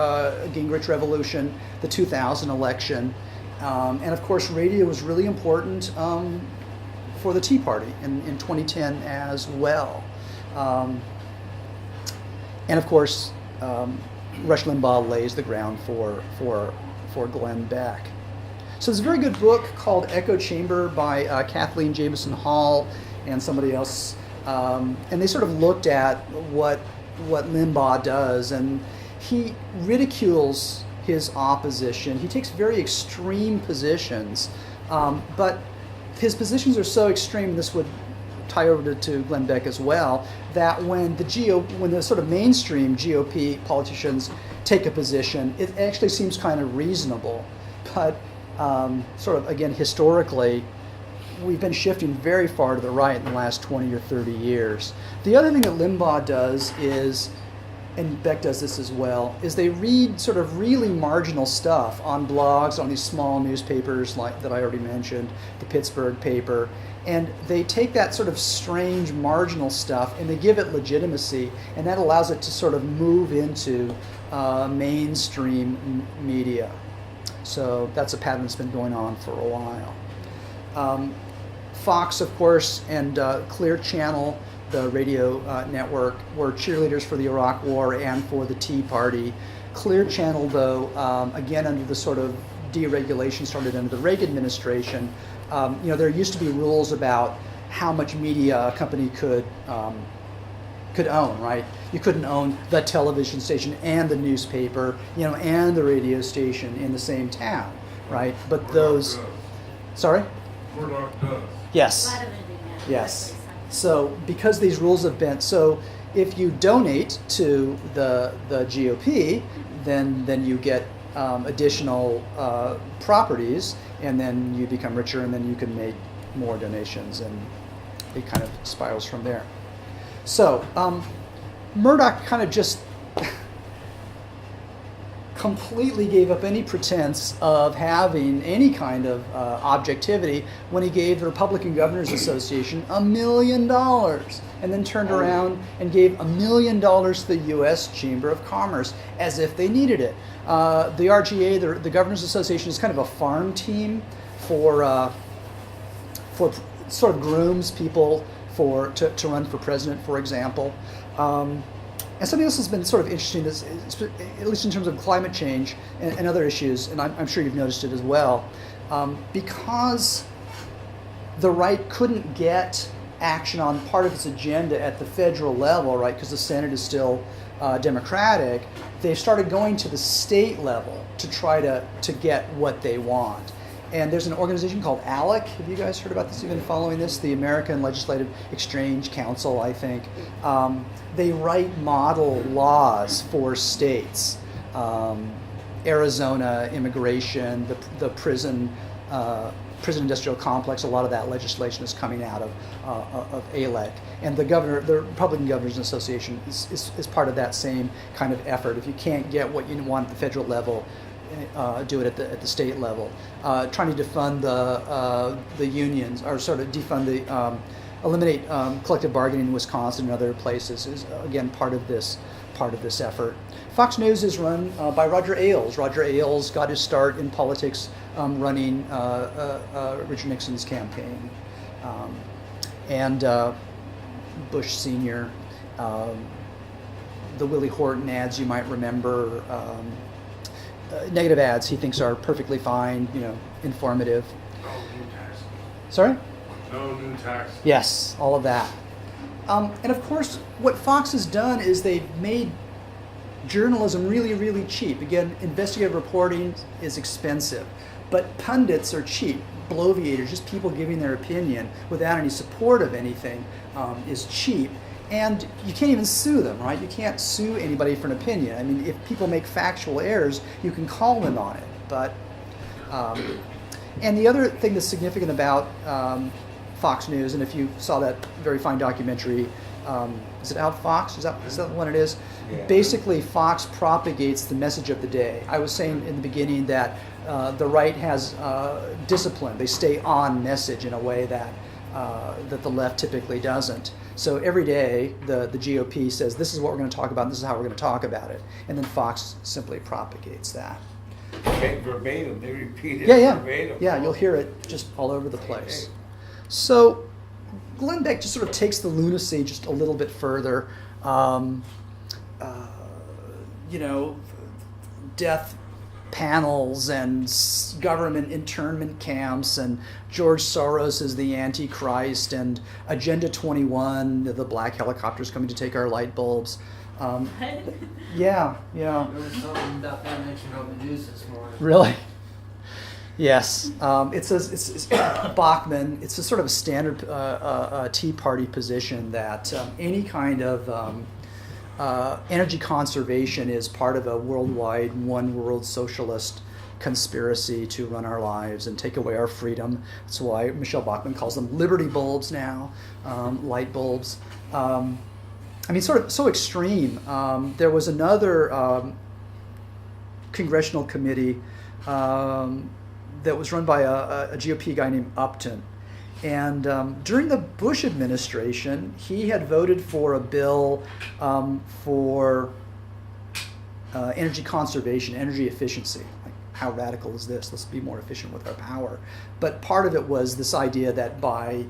Gingrich Revolution, the 2000 election, and of course, radio was really important for the Tea Party in 2010 as well. And of course, Rush Limbaugh lays the ground for Glenn Beck. So there's a very good book called Echo Chamber by Kathleen Jamison Hall and somebody else, and they sort of looked at what Limbaugh does, and he ridicules his opposition. He takes very extreme positions, but his positions are so extreme, and this would tie over to Glenn Beck as well, that when the sort of mainstream GOP politicians take a position, it actually seems kind of reasonable. But sort of, again, historically, we've been shifting very far to the right in the last 20 or 30 years. The other thing that Limbaugh does is, and Beck does this as well, is they read sort of really marginal stuff on blogs, on these small newspapers like that I already mentioned, the Pittsburgh paper, and they take that sort of strange marginal stuff and they give it legitimacy, and that allows it to sort of move into mainstream media. So that's a pattern that's been going on for a while. Fox, of course, and Clear Channel, the radio network, were cheerleaders for the Iraq War and for the Tea Party. Clear Channel, though, again under the sort of deregulation started under the Reagan administration, there used to be rules about how much media a company could own, right? You couldn't own the television station and the newspaper, and the radio station in the same town, right? But those, sorry? Murdoch does. Yes. A lot of it did that. Yes. So because these rules have been, so if you donate to the GOP, then you get additional properties, and then you become richer, and then you can make more donations, and it kind of spirals from there. So, Murdoch kind of just completely gave up any pretense of having any kind of objectivity when he gave the Republican Governors Association $1 million, and then turned around and gave $1 million to the U.S. Chamber of Commerce as if they needed it. The RGA, the Governors Association, is kind of a farm team for sort of grooms people to run for president, for example. And something else has been sort of interesting, at least in terms of climate change and other issues, and I'm sure you've noticed it as well, because the right couldn't get action on part of its agenda at the federal level, right, because the Senate is still Democratic, they started going to the state level to try to get what they want. And there's an organization called ALEC. Have you guys heard about this? You've been following this? The American Legislative Exchange Council, I think. They write model laws for states. Arizona immigration, the prison industrial complex. A lot of that legislation is coming out of ALEC. And the Republican Governors Association is part of that same kind of effort. If you can't get what you want at the federal level, do it at the state level. Trying to defund the unions, or sort of defund eliminate collective bargaining in Wisconsin and other places is again part of this effort. Fox News is run by Roger Ailes. Roger Ailes got his start in politics running Richard Nixon's campaign, and Bush Sr. The Willie Horton ads you might remember. Negative ads he thinks are perfectly fine, informative. No new tax. Sorry? No new tax. Yes, all of that. And of course, what Fox has done is they've made journalism really, really cheap. Again, investigative reporting is expensive, but pundits are cheap. Bloviators, just people giving their opinion without any support of anything, is cheap. And you can't even sue them, right? You can't sue anybody for an opinion. I mean, if people make factual errors, you can call them on it. But, and the other thing that's significant about Fox News, and if you saw that very fine documentary, is it Out Fox? Is that the one it is? Yeah. Basically, Fox propagates the message of the day. I was saying in the beginning that the right has discipline. They stay on message in a way that the left typically doesn't. So every day, the GOP says, this is what we're going to talk about, and this is how we're going to talk about it. And then Fox simply propagates that. Okay, verbatim, they repeat it Yeah. verbatim. Yeah, you'll hear it just all over the place. So Glenn Beck just sort of takes the lunacy just a little bit further. Death panels and government internment camps, and George Soros is the Antichrist, and Agenda 21, the black helicopters coming to take our light bulbs. Yeah. There was something about that mentioned on the news this morning. Really? Yes. It's Bachman. It's a sort of a standard Tea Party position that any kind of energy conservation is part of a worldwide, one world socialist conspiracy to run our lives and take away our freedom. That's why Michelle Bachmann calls them liberty bulbs now, light bulbs. Sort of so extreme. There was another congressional committee that was run by a GOP guy named Upton. And during the Bush administration, he had voted for a bill for energy conservation, energy efficiency. Like, how radical is this? Let's be more efficient with our power. But part of it was this idea that by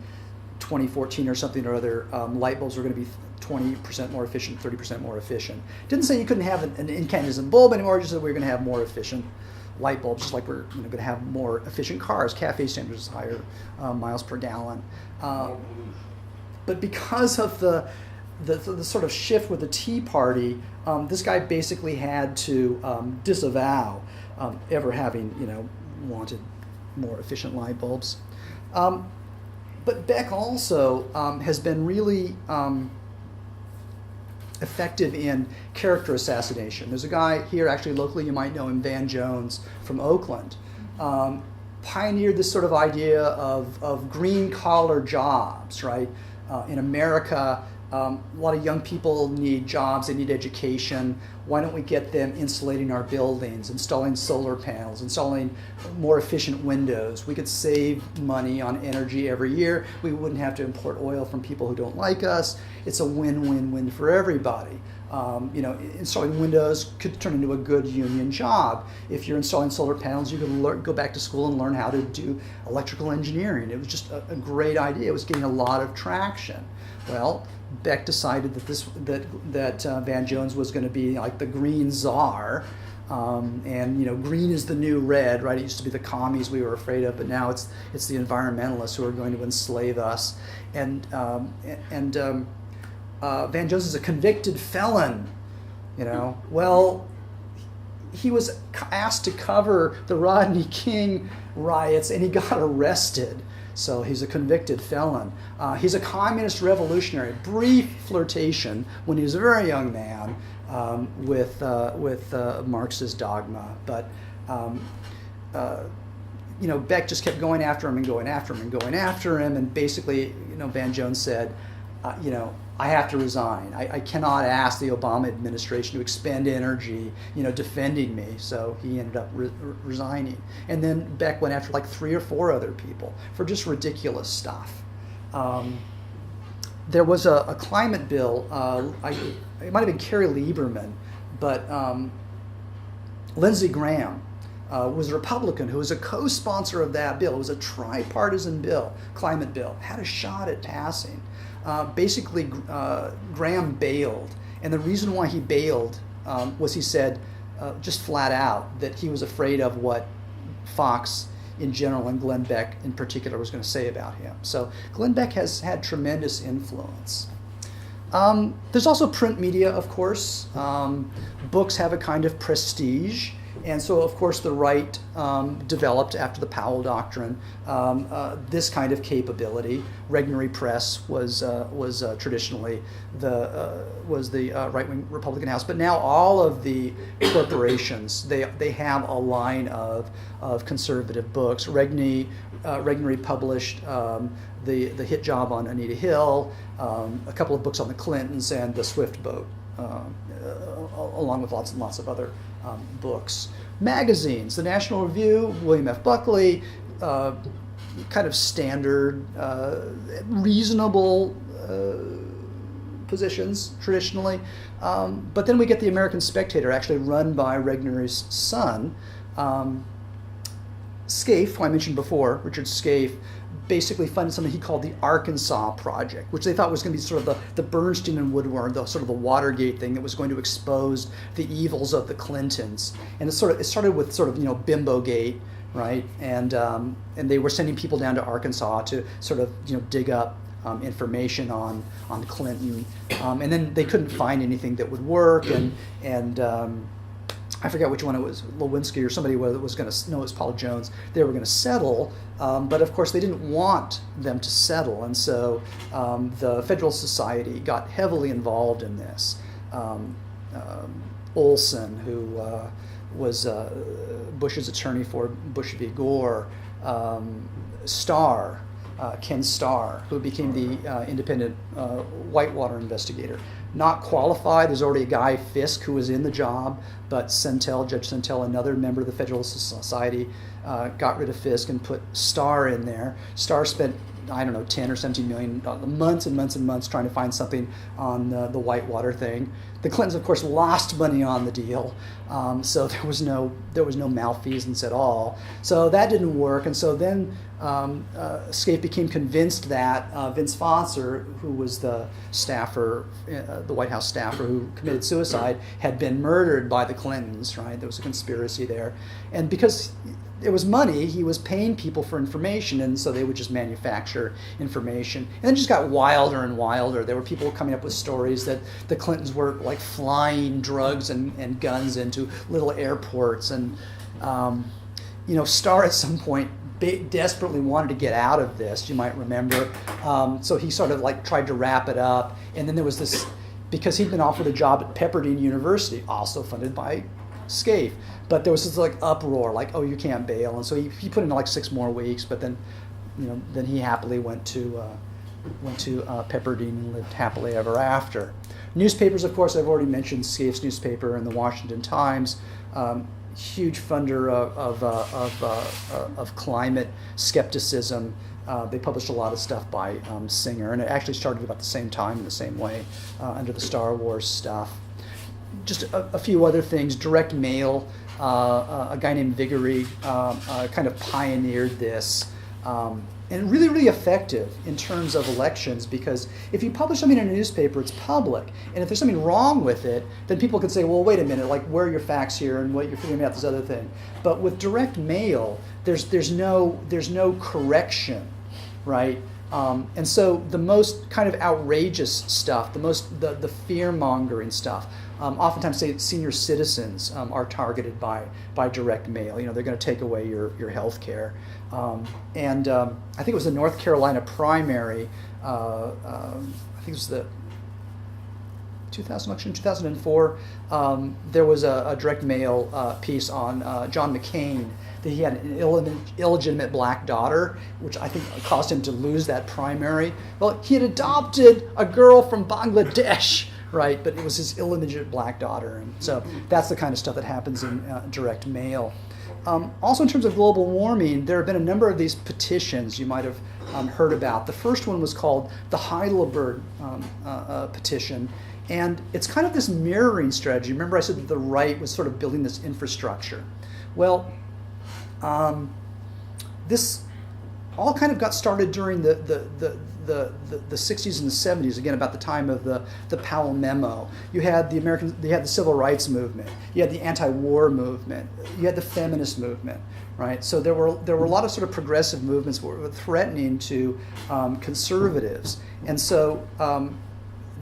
2014 or something or other, light bulbs were going to be 20% more efficient, 30% more efficient. Didn't say you couldn't have an incandescent bulb anymore, just that we were going to have more efficient light bulbs, just like we're going to have more efficient cars. CAFE standards higher miles per gallon. But because of the sort of shift with the Tea Party, this guy basically had to disavow ever having wanted more efficient light bulbs. But Beck also has been really effective in character assassination. There's a guy here, actually locally, you might know him, Van Jones from Oakland. Pioneered this sort of idea of green collar jobs, right? In America, a lot of young people need jobs, they need education. Why don't we get them insulating our buildings, installing solar panels, installing more efficient windows? We could save money on energy every year. We wouldn't have to import oil from people who don't like us. It's a win-win-win for everybody. Installing windows could turn into a good union job. If you're installing solar panels, you could go back to school and learn how to do electrical engineering. It was just a great idea. It was getting a lot of traction. Well, Beck decided that Van Jones was going to be like the green czar, and green is the new red, right? It used to be the commies we were afraid of, but now it's the environmentalists who are going to enslave us. And Van Jones is a convicted felon, Well, he was asked to cover the Rodney King riots, and he got arrested. So he's a convicted felon. He's a communist revolutionary. Brief flirtation when he was a very young man with Marx's dogma, but Beck just kept going after him and going after him and going after him, and basically, Van Jones said, I have to resign. I cannot ask the Obama administration to expend energy, defending me. So he ended up resigning. And then Beck went after like 3 or 4 other people for just ridiculous stuff. There was a climate bill. It might have been Carrie Lieberman, but Lindsey Graham was a Republican who was a co-sponsor of that bill. It was a tripartisan bill, climate bill, had a shot at passing. Basically, Graham bailed, and the reason why he bailed was he said, just flat out, that he was afraid of what Fox in general and Glenn Beck in particular was going to say about him. So Glenn Beck has had tremendous influence. There's also print media, of course. Books have a kind of prestige. And so, of course, the right developed after the Powell Doctrine this kind of capability. Regnery Press was traditionally the right-wing Republican house, but now all of the corporations they have a line of conservative books. Regnery published the hit job on Anita Hill, a couple of books on the Clintons, and the Swift Boat, along with lots and lots of other books. Magazines, the National Review, William F. Buckley, kind of standard, reasonable positions traditionally. But then we get the American Spectator, actually run by Regnery's son. Scaife, who I mentioned before, Richard Scaife, basically funded something he called the Arkansas Project, which they thought was going to be sort of the Bernstein and Woodward, the sort of the Watergate thing that was going to expose the evils of the Clintons. And it started with sort of Bimbo-gate, right? And they were sending people down to Arkansas to sort of dig up information on Clinton, and then they couldn't find anything that would work, and I forget which one it was, Lewinsky or somebody was going to, no, it was Paul Jones. They were going to settle, but of course they didn't want them to settle, and so the Federalist Society got heavily involved in this. Olson, who was Bush's attorney for Bush v. Gore, Starr, Ken Starr, who became the independent Whitewater investigator. Not qualified. There's already a guy, Fisk, who was in the job, but Judge Sentell, another member of the Federalist Society, got rid of Fisk and put Starr in there. Starr spent, 10 or 17 million, months and months and months trying to find something on the Whitewater thing. The Clintons, of course, lost money on the deal, so there was no malfeasance at all. So that didn't work, and so then Scaife became convinced that Vince Foster, who was the staffer, the White House staffer who committed suicide, had been murdered by the Clintons. Right, there was a conspiracy there, and because there was money, he was paying people for information, and so they would just manufacture information. And it just got wilder and wilder. There were people coming up with stories that the Clintons were like flying drugs and guns into little airports. And, Starr at some point desperately wanted to get out of this, you might remember. So he sort of like tried to wrap it up. And then there was this, because he'd been offered a job at Pepperdine University, also funded by Scaife, but there was this like uproar, like, oh, you can't bail, and so he put in like 6 more weeks, but then, then he happily went to went to Pepperdine and lived happily ever after. Newspapers, of course, I've already mentioned Scaife's newspaper and the Washington Times. Huge funder of climate skepticism. They published a lot of stuff by Singer, and it actually started about the same time in the same way under the Star Wars stuff. Just a few other things. Direct mail. A guy named Viggory kind of pioneered this. And really, really effective in terms of elections, because if you publish something in a newspaper, it's public. And if there's something wrong with it, then people can say, well, wait a minute, like, where are your facts here and what you're figuring out this other thing. But with direct mail, there's no correction, right? And so the most kind of outrageous stuff, the fear-mongering stuff, oftentimes say senior citizens are targeted by direct mail. You know, they're going to take away your health care. And I think it was the North Carolina primary. I think it was the 2000 election, 2004. There was a direct mail piece on John McCain, that he had an illegitimate black daughter, which I think caused him to lose that primary. Well, he had adopted a girl from Bangladesh, right? But it was his illegitimate black daughter. And so that's the kind of stuff that happens in direct mail. Also, in terms of global warming, there have been a number of these petitions you might have heard about. The first one was called the Heidelberg petition. And it's kind of this mirroring strategy. Remember I said that the right was sort of building this infrastructure. Well, this all kind of got started during the 60s and the 70s, again, about the time of the Powell Memo. You had the Civil Rights Movement, you had the anti-war movement, you had the feminist movement, right? So there were a lot of sort of progressive movements that were threatening to conservatives, and so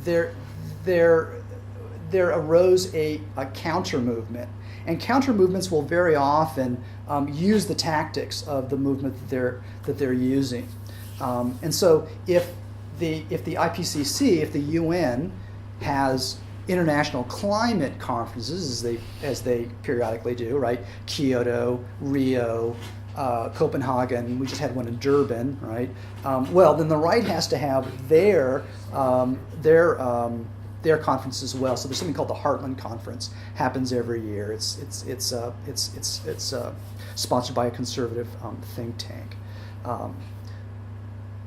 there arose a counter movement. And counter movements will very often use the tactics of the movement that they're using. And so if the IPCC, if the UN has international climate conferences, as they periodically do, right? Kyoto, Rio, Copenhagen, we just had one in Durban, right? Well, then the right has to have their conference as well. So there's something called the Heartland Conference. Happens every year. It's sponsored by a conservative think tank.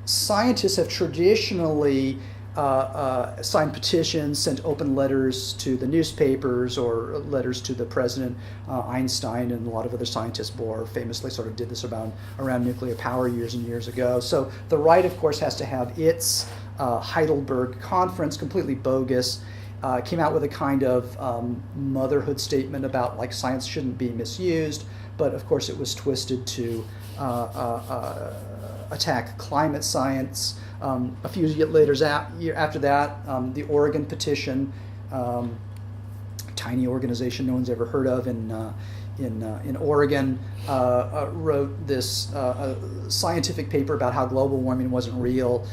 Scientists have traditionally signed petitions, sent open letters to the newspapers or letters to the president. Einstein and a lot of other scientists, Bohr famously sort of did this around nuclear power years and years ago. So the right, of course, has to have its Heidelberg Conference, completely bogus. Came out with a kind of motherhood statement about like science shouldn't be misused, but of course it was twisted to attack climate science. A few years after that, the Oregon petition, tiny organization no one's ever heard of in Oregon, wrote this scientific paper about how global warming wasn't real.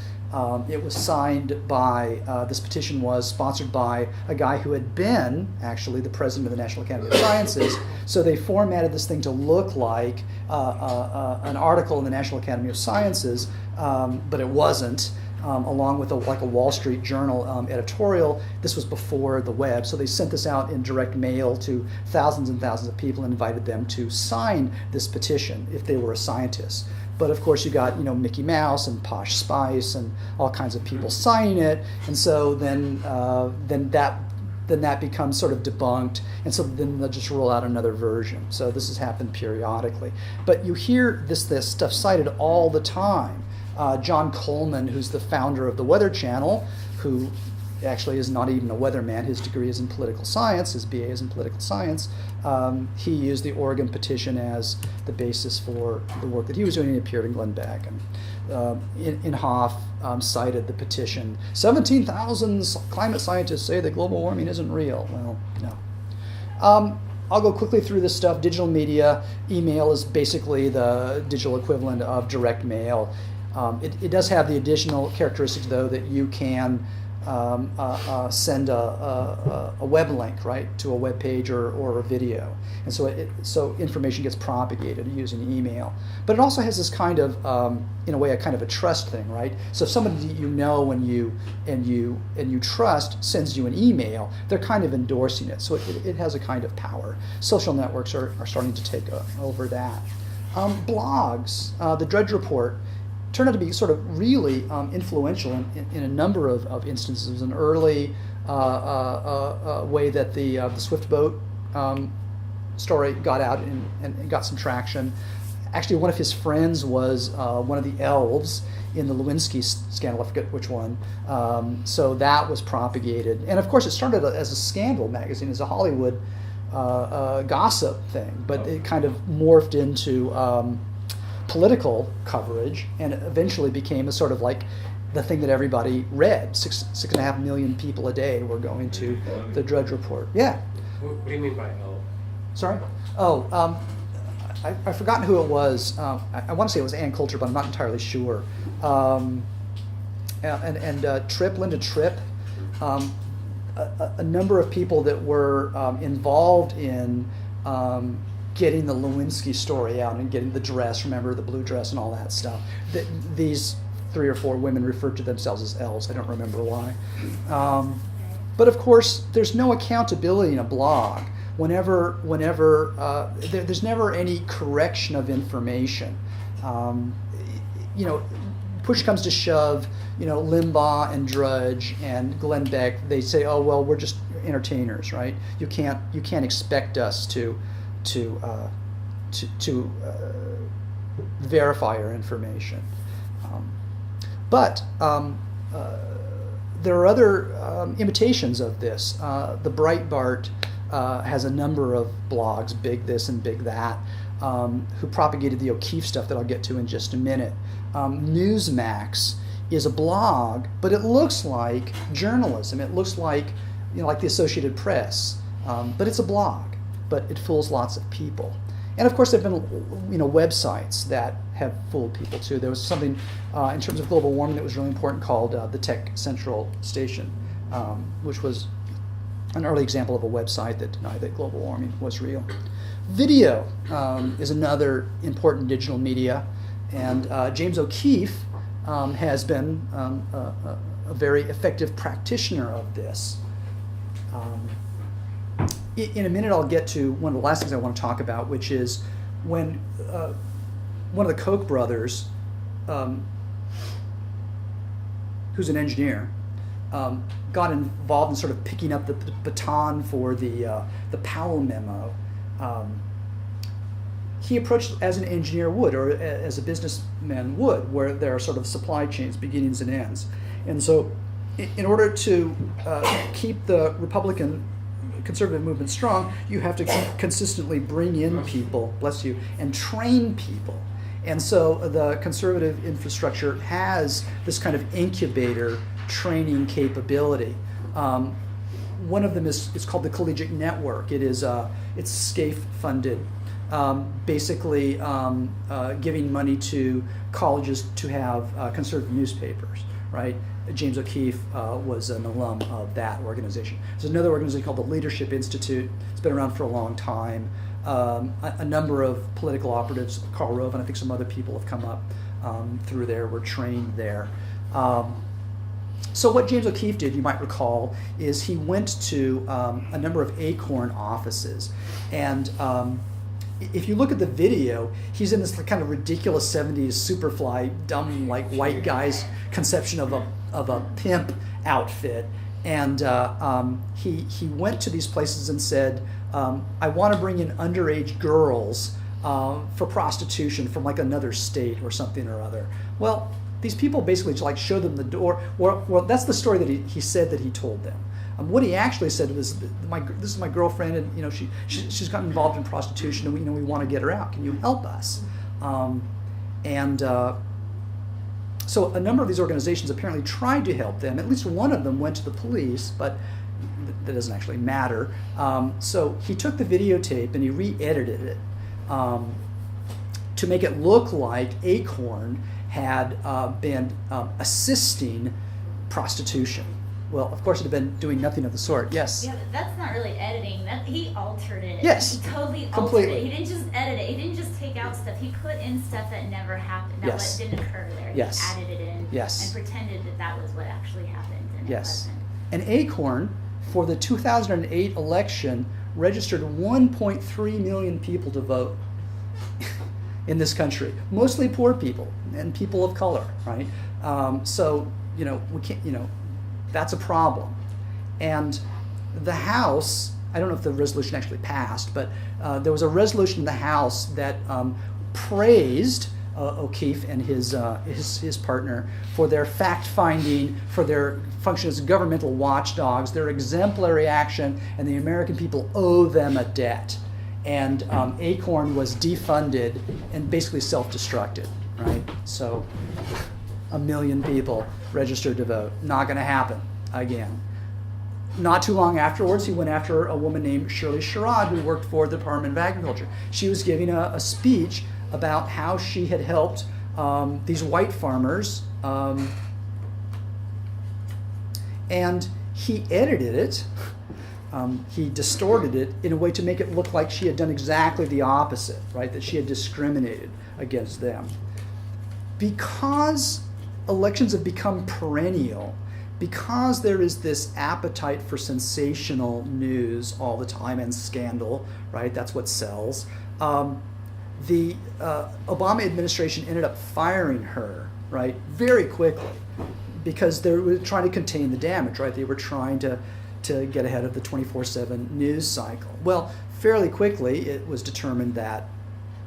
It was signed by, this petition was sponsored by a guy who had been actually the president of the National Academy of Sciences. So they formatted this thing to look like an article in the National Academy of Sciences, but it wasn't. Along with a Wall Street Journal editorial. This was before the web, so they sent this out in direct mail to thousands and thousands of people and invited them to sign this petition if they were a scientist. But of course, you got Mickey Mouse and Posh Spice and all kinds of people signing it, and so then that becomes sort of debunked, and so then they'll just roll out another version. So this has happened periodically, but you hear this stuff cited all the time. John Coleman, who's the founder of the Weather Channel, who actually is not even a weatherman. His degree is in political science. His BA is in political science. He used the Oregon petition as the basis for the work that he was doing. He appeared in Glenn Beck. And Inhofe cited the petition. 17,000 climate scientists say that global warming isn't real. Well, no. I'll go quickly through this stuff. Digital media, email is basically the digital equivalent of direct mail. It does have the additional characteristics, though, that you can send a web link, right, to a web page or a video, and so information gets propagated using email. But it also has this kind of, in a way, a kind of a trust thing, right? So if somebody you know and you trust sends you an email, they're kind of endorsing it. So it has a kind of power. Social networks are starting to take over that. Blogs, the Drudge Report, turned out to be sort of really influential in a number of instances. It was an early way that the Swift boat story got out and got some traction. Actually, one of his friends was one of the elves in the Lewinsky scandal, I forget which one. So that was propagated. And of course, it started as a scandal magazine, as a Hollywood gossip thing, but it kind of morphed into political coverage and eventually became a sort of like the thing that everybody read. 6.5 million people a day were going to the Drudge Report. Yeah. What do you mean by elf? Sorry? Oh, I've forgotten who it was. I want to say it was Ann Coulter, but I'm not entirely sure. And Tripp, Linda Tripp, a number of people that were involved in getting the Lewinsky story out and getting the dress, remember the blue dress and all that stuff. These 3 or 4 women referred to themselves as elves. I don't remember why. But of course, there's no accountability in a blog. Whenever there's never any correction of information. Push comes to shove, Limbaugh and Drudge and Glenn Beck, they say, oh well, we're just entertainers, right? You can't expect us to verify our information. But there are other imitations of this. The Breitbart has a number of blogs, Big This and Big That, who propagated the O'Keefe stuff that I'll get to in just a minute. Newsmax is a blog, but it looks like journalism. It looks like, like the Associated Press, but it's a blog. But it fools lots of people. And of course, there have been websites that have fooled people too. There was something in terms of global warming that was really important called the Tech Central Station, which was an early example of a website that denied that global warming was real. Video is another important digital media, and James O'Keefe has been a very effective practitioner of this. In a minute, I'll get to one of the last things I want to talk about, which is when one of the Koch brothers, who's an engineer, got involved in sort of picking up the baton for the Powell memo. He approached as an engineer would, or as a businessman would, where there are sort of supply chains, beginnings and ends. And so, in order to keep the Republican conservative movement strong, you have to consistently bring in people, bless you, and train people. And so the conservative infrastructure has this kind of incubator training capability. One of them is called the Collegiate Network. It's SCAFE funded, basically giving money to colleges to have conservative newspapers, right? James O'Keefe was an alum of that organization. There's another organization called the Leadership Institute. It's been around for a long time. A number of political operatives, Karl Rove and I think some other people have come up through there, were trained there. So what James O'Keefe did, you might recall, is he went to a number of Acorn offices. And if you look at the video, he's in this kind of ridiculous 70s Superfly, dumb, like white guy's conception of a pimp outfit. And he went to these places and said, I want to bring in underage girls for prostitution from like another state or something or other. Well, these people basically like show them the door. Well, that's the story that he said that he told them. What he actually said was, "This is my girlfriend, and she's gotten involved in prostitution, and we want to get her out. Can you help us?" So a number of these organizations apparently tried to help them. At least one of them went to the police, but that doesn't actually matter. So he took the videotape and he re-edited it to make it look like Acorn had been assisting prostitution, Well, of course, it had been doing nothing of the sort. Yes. Yeah, but that's not really editing. That he altered it. Yes, He totally altered completely. it. He didn't just edit it. He didn't just take out stuff. He put in stuff that never happened. That Yes. what didn't occur there. Yes. He added it in. Yes. And pretended that that was what actually happened, and Yes. it wasn't. And Acorn, for the 2008 election, registered 1.3 million people to vote in this country, mostly poor people and people of color, right? So, we can't, that's a problem. And the House, I don't know if the resolution actually passed, but there was a resolution in the House that praised O'Keefe and his partner for their fact-finding, for their function as governmental watchdogs, their exemplary action, and the American people owe them a debt. And Acorn was defunded and basically self-destructed, right? So 1 million people registered to vote. Not going to happen again. Not too long afterwards, he went after a woman named Shirley Sherrod, who worked for the Department of Agriculture. She was giving a speech about how she had helped these white farmers, and he edited it. He distorted it in a way to make it look like she had done exactly the opposite, right? That she had discriminated against them. Because elections have become perennial, because there is this appetite for sensational news all the time and scandal, right? That's what sells. The Obama administration ended up firing her, right, very quickly, because they were trying to contain the damage, right? They were trying to get ahead of the 24/7 news cycle. Well, fairly quickly, it was determined that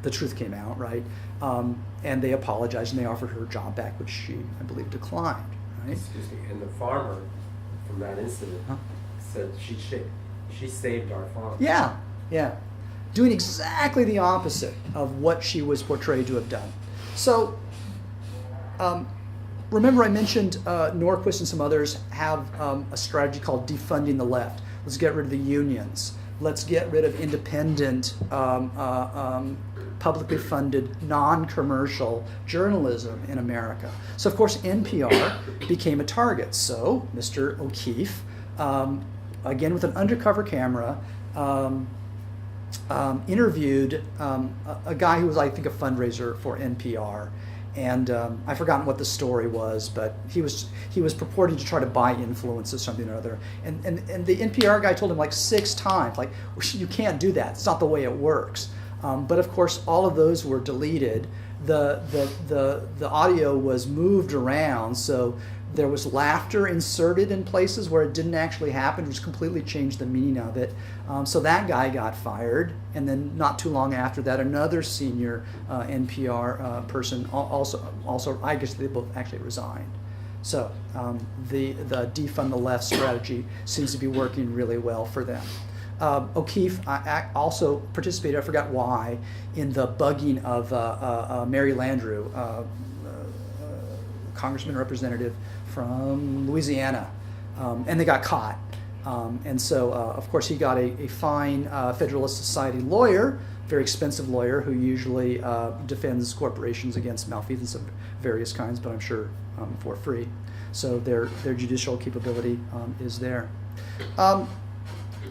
the truth came out, right? And they apologized and they offered her job back, which she, I believe, declined, right? Excuse me. And the farmer from that incident said she saved our farm. Yeah, yeah. Doing exactly the opposite of what she was portrayed to have done. So, remember I mentioned Norquist and some others have a strategy called defunding the left. Let's get rid of the unions. Let's get rid of independent, publicly funded, non-commercial journalism in America. So, of course, NPR became a target. So, Mr. O'Keefe, again with an undercover camera, interviewed a guy who was, I think, a fundraiser for NPR. And I've forgotten what the story was, but he was purporting to try to buy influence or something or other. And the NPR guy told him like 6 times, like, you can't do that. It's not the way it works. But of course, all of those were deleted. The audio was moved around, so there was laughter inserted in places where it didn't actually happen, which completely changed the meaning of it. So that guy got fired, and then not too long after that, another senior NPR person also, I guess they both actually resigned. So the defund the left strategy seems to be working really well for them. O'Keefe also participated, I forgot why, in the bugging of Mary Landrieu, congressman representative from Louisiana, and they got caught. And so, of course, he got a fine Federalist Society lawyer, very expensive lawyer who usually defends corporations against malfeasance of various kinds, but I'm sure for free. So their judicial capability is there.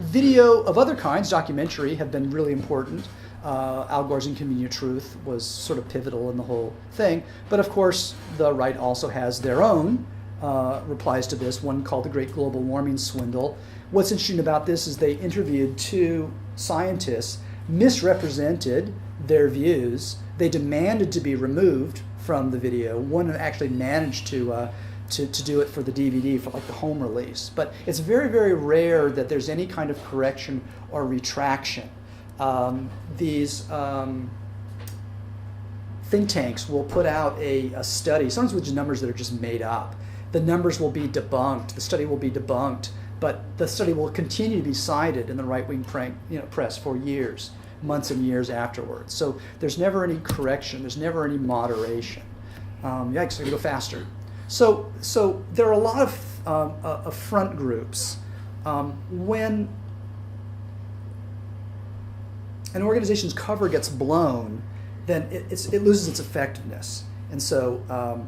Video of other kinds, documentary, have been really important. Al Gore's Inconvenient Truth was sort of pivotal in the whole thing. But of course, the right also has their own replies to this, one called The Great Global Warming Swindle. What's interesting about this is they interviewed 2 scientists, misrepresented their views. They demanded to be removed from the video. One actually managed to do it for the DVD, for like the home release. But it's very, very rare that there's any kind of correction or retraction. These think tanks will put out a study, sometimes with numbers that are just made up. The numbers will be debunked, the study will be debunked, but the study will continue to be cited in the right-wing press for years, months and years afterwards. So there's never any correction, there's never any moderation. Yikes, I gotta go faster. So there are a lot of front groups. When an organization's cover gets blown, then it loses its effectiveness. And so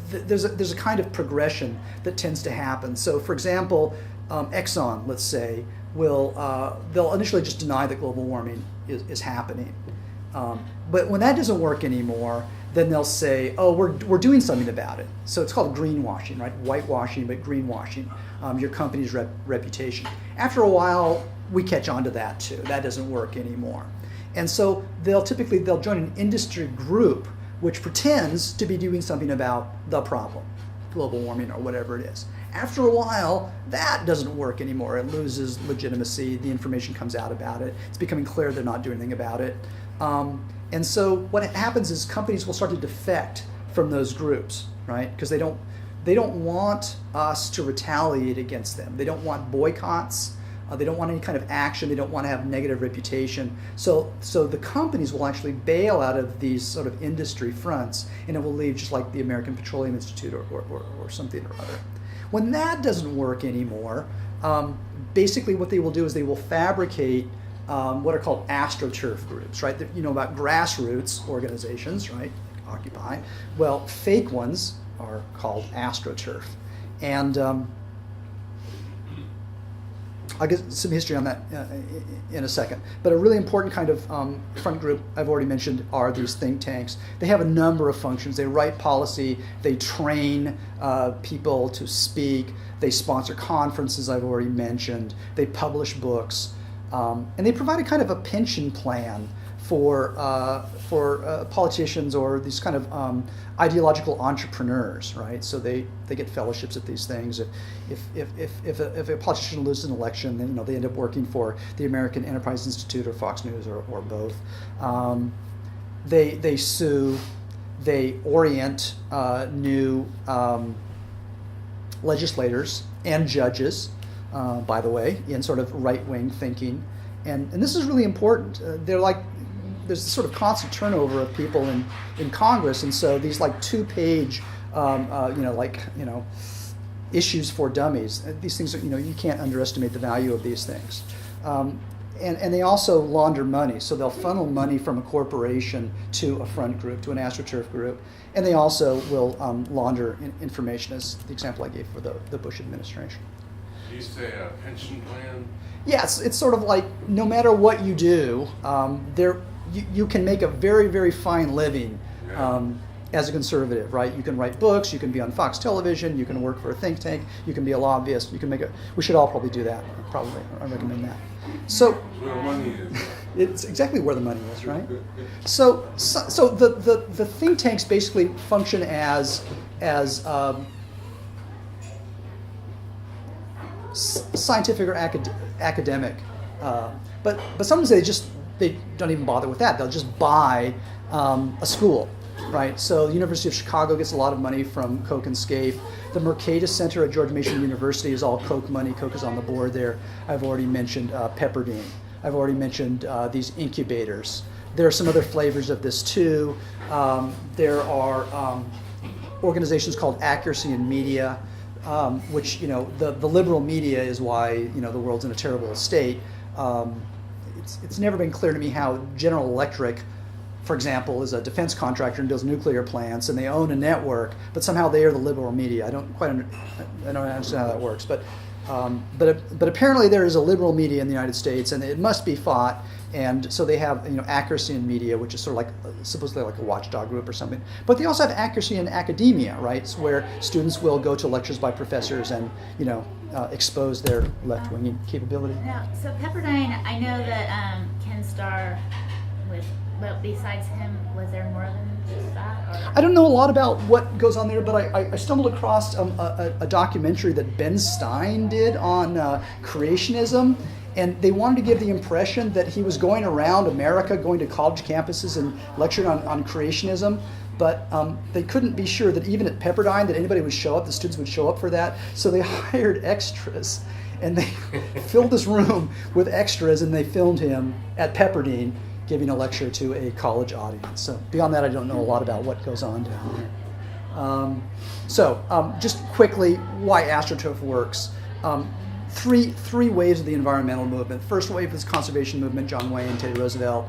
there's a kind of progression that tends to happen. So, for example, Exxon, let's say, they'll initially just deny that global warming is happening. But when that doesn't work anymore, then they'll say, oh, we're doing something about it. So it's called greenwashing, right? Whitewashing, but greenwashing your company's reputation. After a while, we catch on to that too. That doesn't work anymore. And so they'll join an industry group which pretends to be doing something about the problem, global warming or whatever it is. After a while, that doesn't work anymore. It loses legitimacy. The information comes out about it. It's becoming clear they're not doing anything about it. And so what happens is companies will start to defect from those groups, right? Because they don't want us to retaliate against them. They don't want boycotts. They don't want any kind of action. They don't want to have negative reputation. So the companies will actually bail out of these sort of industry fronts, and it will leave just like the American Petroleum Institute or something or other. When that doesn't work anymore, basically what they will do is they will fabricate what are called astroturf groups, right? You know about grassroots organizations, right? Occupy. Well, fake ones are called astroturf. And I'll get some history on that in a second. But a really important kind of front group I've already mentioned are these think tanks. They have a number of functions. They write policy. They train people to speak. They sponsor conferences I've already mentioned. They publish books. And they provide a kind of a pension plan for politicians or these kind of ideological entrepreneurs, right? So they get fellowships at these things. If a politician loses an election, then they end up working for the American Enterprise Institute or Fox News or both. They sue. They orient new legislators and judges. By the way, in sort of right-wing thinking. And this is really important. There's this sort of constant turnover of people in Congress, and so these like 2-page, issues for dummies. These things are, you can't underestimate the value of these things. And they also launder money, so they'll funnel money from a corporation to a front group, to an astroturf group, and they also will launder information, as the example I gave for the Bush administration. You say a pension plan? Yes, it's sort of like no matter what you do, you can make a very, very fine living as a conservative, right? You can write books, you can be on Fox Television, you can work for a think tank, you can be a lobbyist, you can we should all probably do that, probably, I recommend that. So, Where money is. it's exactly where the money is, right? So the think tanks basically function as scientific or academic, but sometimes they don't even bother with that. They'll just buy a school, right? So the University of Chicago gets a lot of money from Koch and Scaife. The Mercatus Center at George Mason University is all Koch money. Koch is on the board there. I've already mentioned Pepperdine. I've already mentioned these incubators. There are some other flavors of this too. There are organizations called Accuracy in Media, which, the liberal media is why, the world's in a terrible state. It's never been clear to me how General Electric, for example, is a defense contractor and builds nuclear plants, and they own a network, but somehow they are the liberal media. I don't understand how that works, but apparently there is a liberal media in the United States, and it must be fought. And so they have, Accuracy in Media, which is sort of like supposedly like a watchdog group or something. But they also have Accuracy in Academia, right? It's where students will go to lectures by professors and, expose their left-wing capability. Now, so Pepperdine, I know that Ken Starr but besides him, was there more than just that? Or? I don't know a lot about what goes on there, but I stumbled across a documentary that Ben Stein did on creationism. And they wanted to give the impression that he was going around America, going to college campuses and lecturing on creationism. But they couldn't be sure that even at Pepperdine that anybody would show up, the students would show up for that. So they hired extras. And they filled this room with extras, and they filmed him at Pepperdine giving a lecture to a college audience. So beyond that, I don't know a lot about what goes on down there. Just quickly, why AstroTurf works. Three waves of the environmental movement. First wave is conservation movement, John Wayne, Teddy Roosevelt.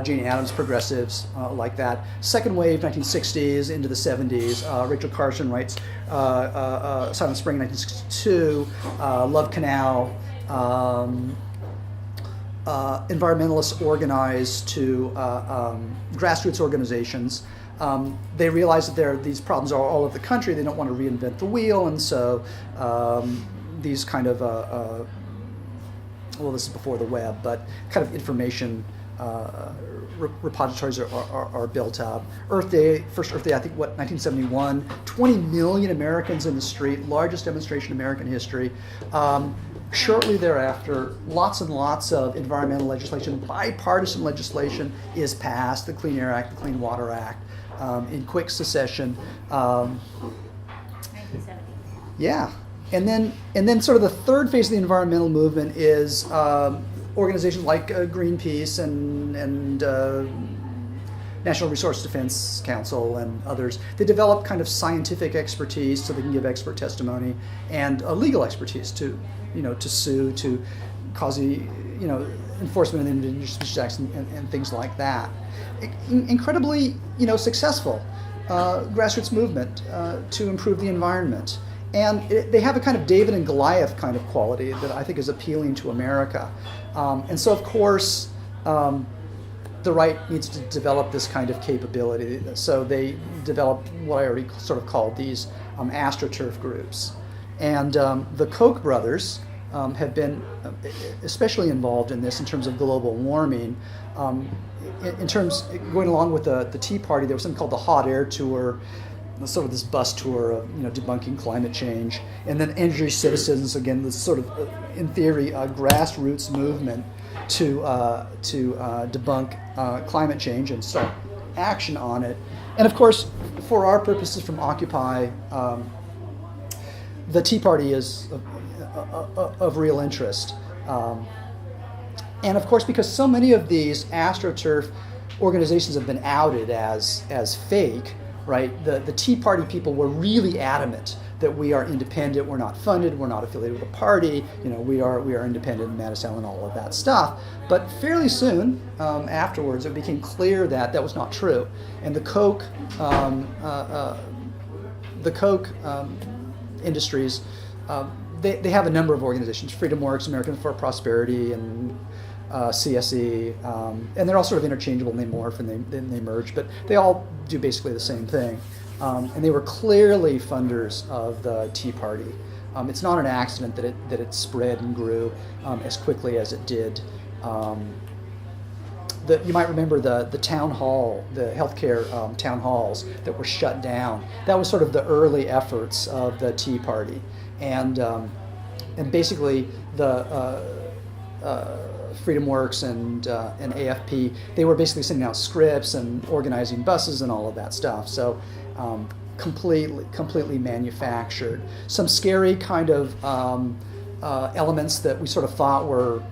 Jane Addams progressives like that. Second wave, 1960s into the 70s. Rachel Carson writes Silent Spring, 1962. Love Canal. Environmentalists organized to grassroots organizations. They realize that these problems are all over the country. They don't want to reinvent the wheel, and so these kind of well, this is before the web, but kind of information repositories are built up. Earth Day, first Earth Day, I think, 1971, 20 million Americans in the street, largest demonstration in American history. Shortly thereafter, lots and lots of environmental legislation, bipartisan legislation is passed, the Clean Air Act, the Clean Water Act, in quick succession. 1970. Yeah. And then sort of the third phase of the environmental movement is organizations like Greenpeace and National Resource Defense Council and others. They develop kind of scientific expertise so they can give expert testimony and legal expertise to sue, to cause enforcement of the Endangered Species Act and things like that. Incredibly successful grassroots movement to improve the environment. And they have a kind of David and Goliath kind of quality that I think is appealing to America. And so, of course, the right needs to develop this kind of capability. So they developed what I already sort of called these AstroTurf groups. And the Koch brothers have been especially involved in this in terms of global warming. In terms, going along with the Tea Party, there was something called the Hot Air Tour, sort of this bus tour of debunking climate change, and then Energy Citizens, again, this sort of in theory grassroots movement to debunk climate change and start action on it. And of course, for our purposes from Occupy, the Tea Party is of real interest. And of course, because so many of these AstroTurf organizations have been outed as fake, right? The Tea Party people were really adamant that we are independent, we're not funded, we're not affiliated with a party, we are independent in Madison and all of that stuff. But fairly soon afterwards, it became clear that that was not true. And the Koch industries, they have a number of organizations: Freedom Works, Americans for Prosperity, and CSE, and they're all sort of interchangeable, and they morph and they merge, but they all do basically the same thing. And they were clearly funders of the Tea Party. It's not an accident that it spread and grew as quickly as it did. You might remember the town hall, the healthcare town halls that were shut down. That was sort of the early efforts of the Tea Party, and basically the Freedom Works and AFP, they were basically sending out scripts and organizing buses and all of that stuff. So completely manufactured. Some scary kind of elements that we sort of thought were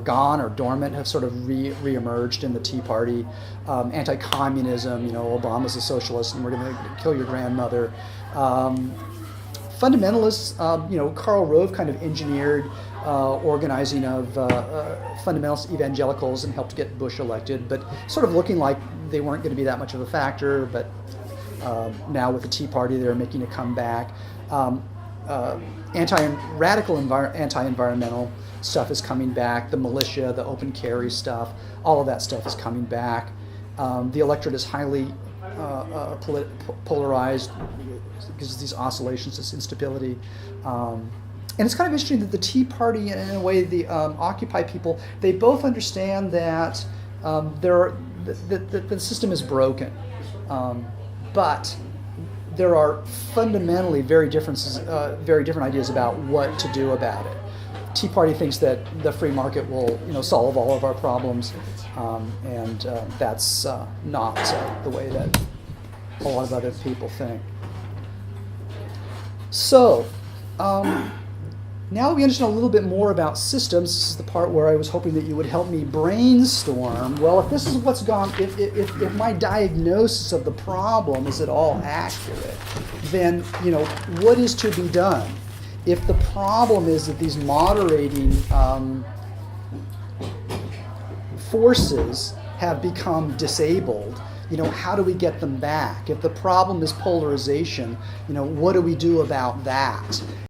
gone or dormant have sort of reemerged in the Tea Party. Anti-communism, Obama's a socialist and we're going to kill your grandmother. Fundamentalists, Karl Rove kind of engineered organizing of fundamentalist evangelicals and helped get Bush elected, but sort of looking like they weren't going to be that much of a factor. But now with the Tea Party, they're making a comeback. Anti-environmental stuff is coming back. The militia, the open carry stuff, all of that stuff is coming back. The electorate is highly polarized because of these oscillations, this instability. And it's kind of interesting that the Tea Party, and in a way the Occupy people, they both understand that the system is broken. But there are fundamentally very different ideas about what to do about it. Tea Party thinks that the free market will, solve all of our problems, and that's not the way that a lot of other people think. So, now that we understand a little bit more about systems, this is the part where I was hoping that you would help me brainstorm. Well, if this is what's gone, if my diagnosis of the problem is at all accurate, then what is to be done? If the problem is that these moderating forces have become disabled, how do we get them back? If the problem is polarization, what do we do about that?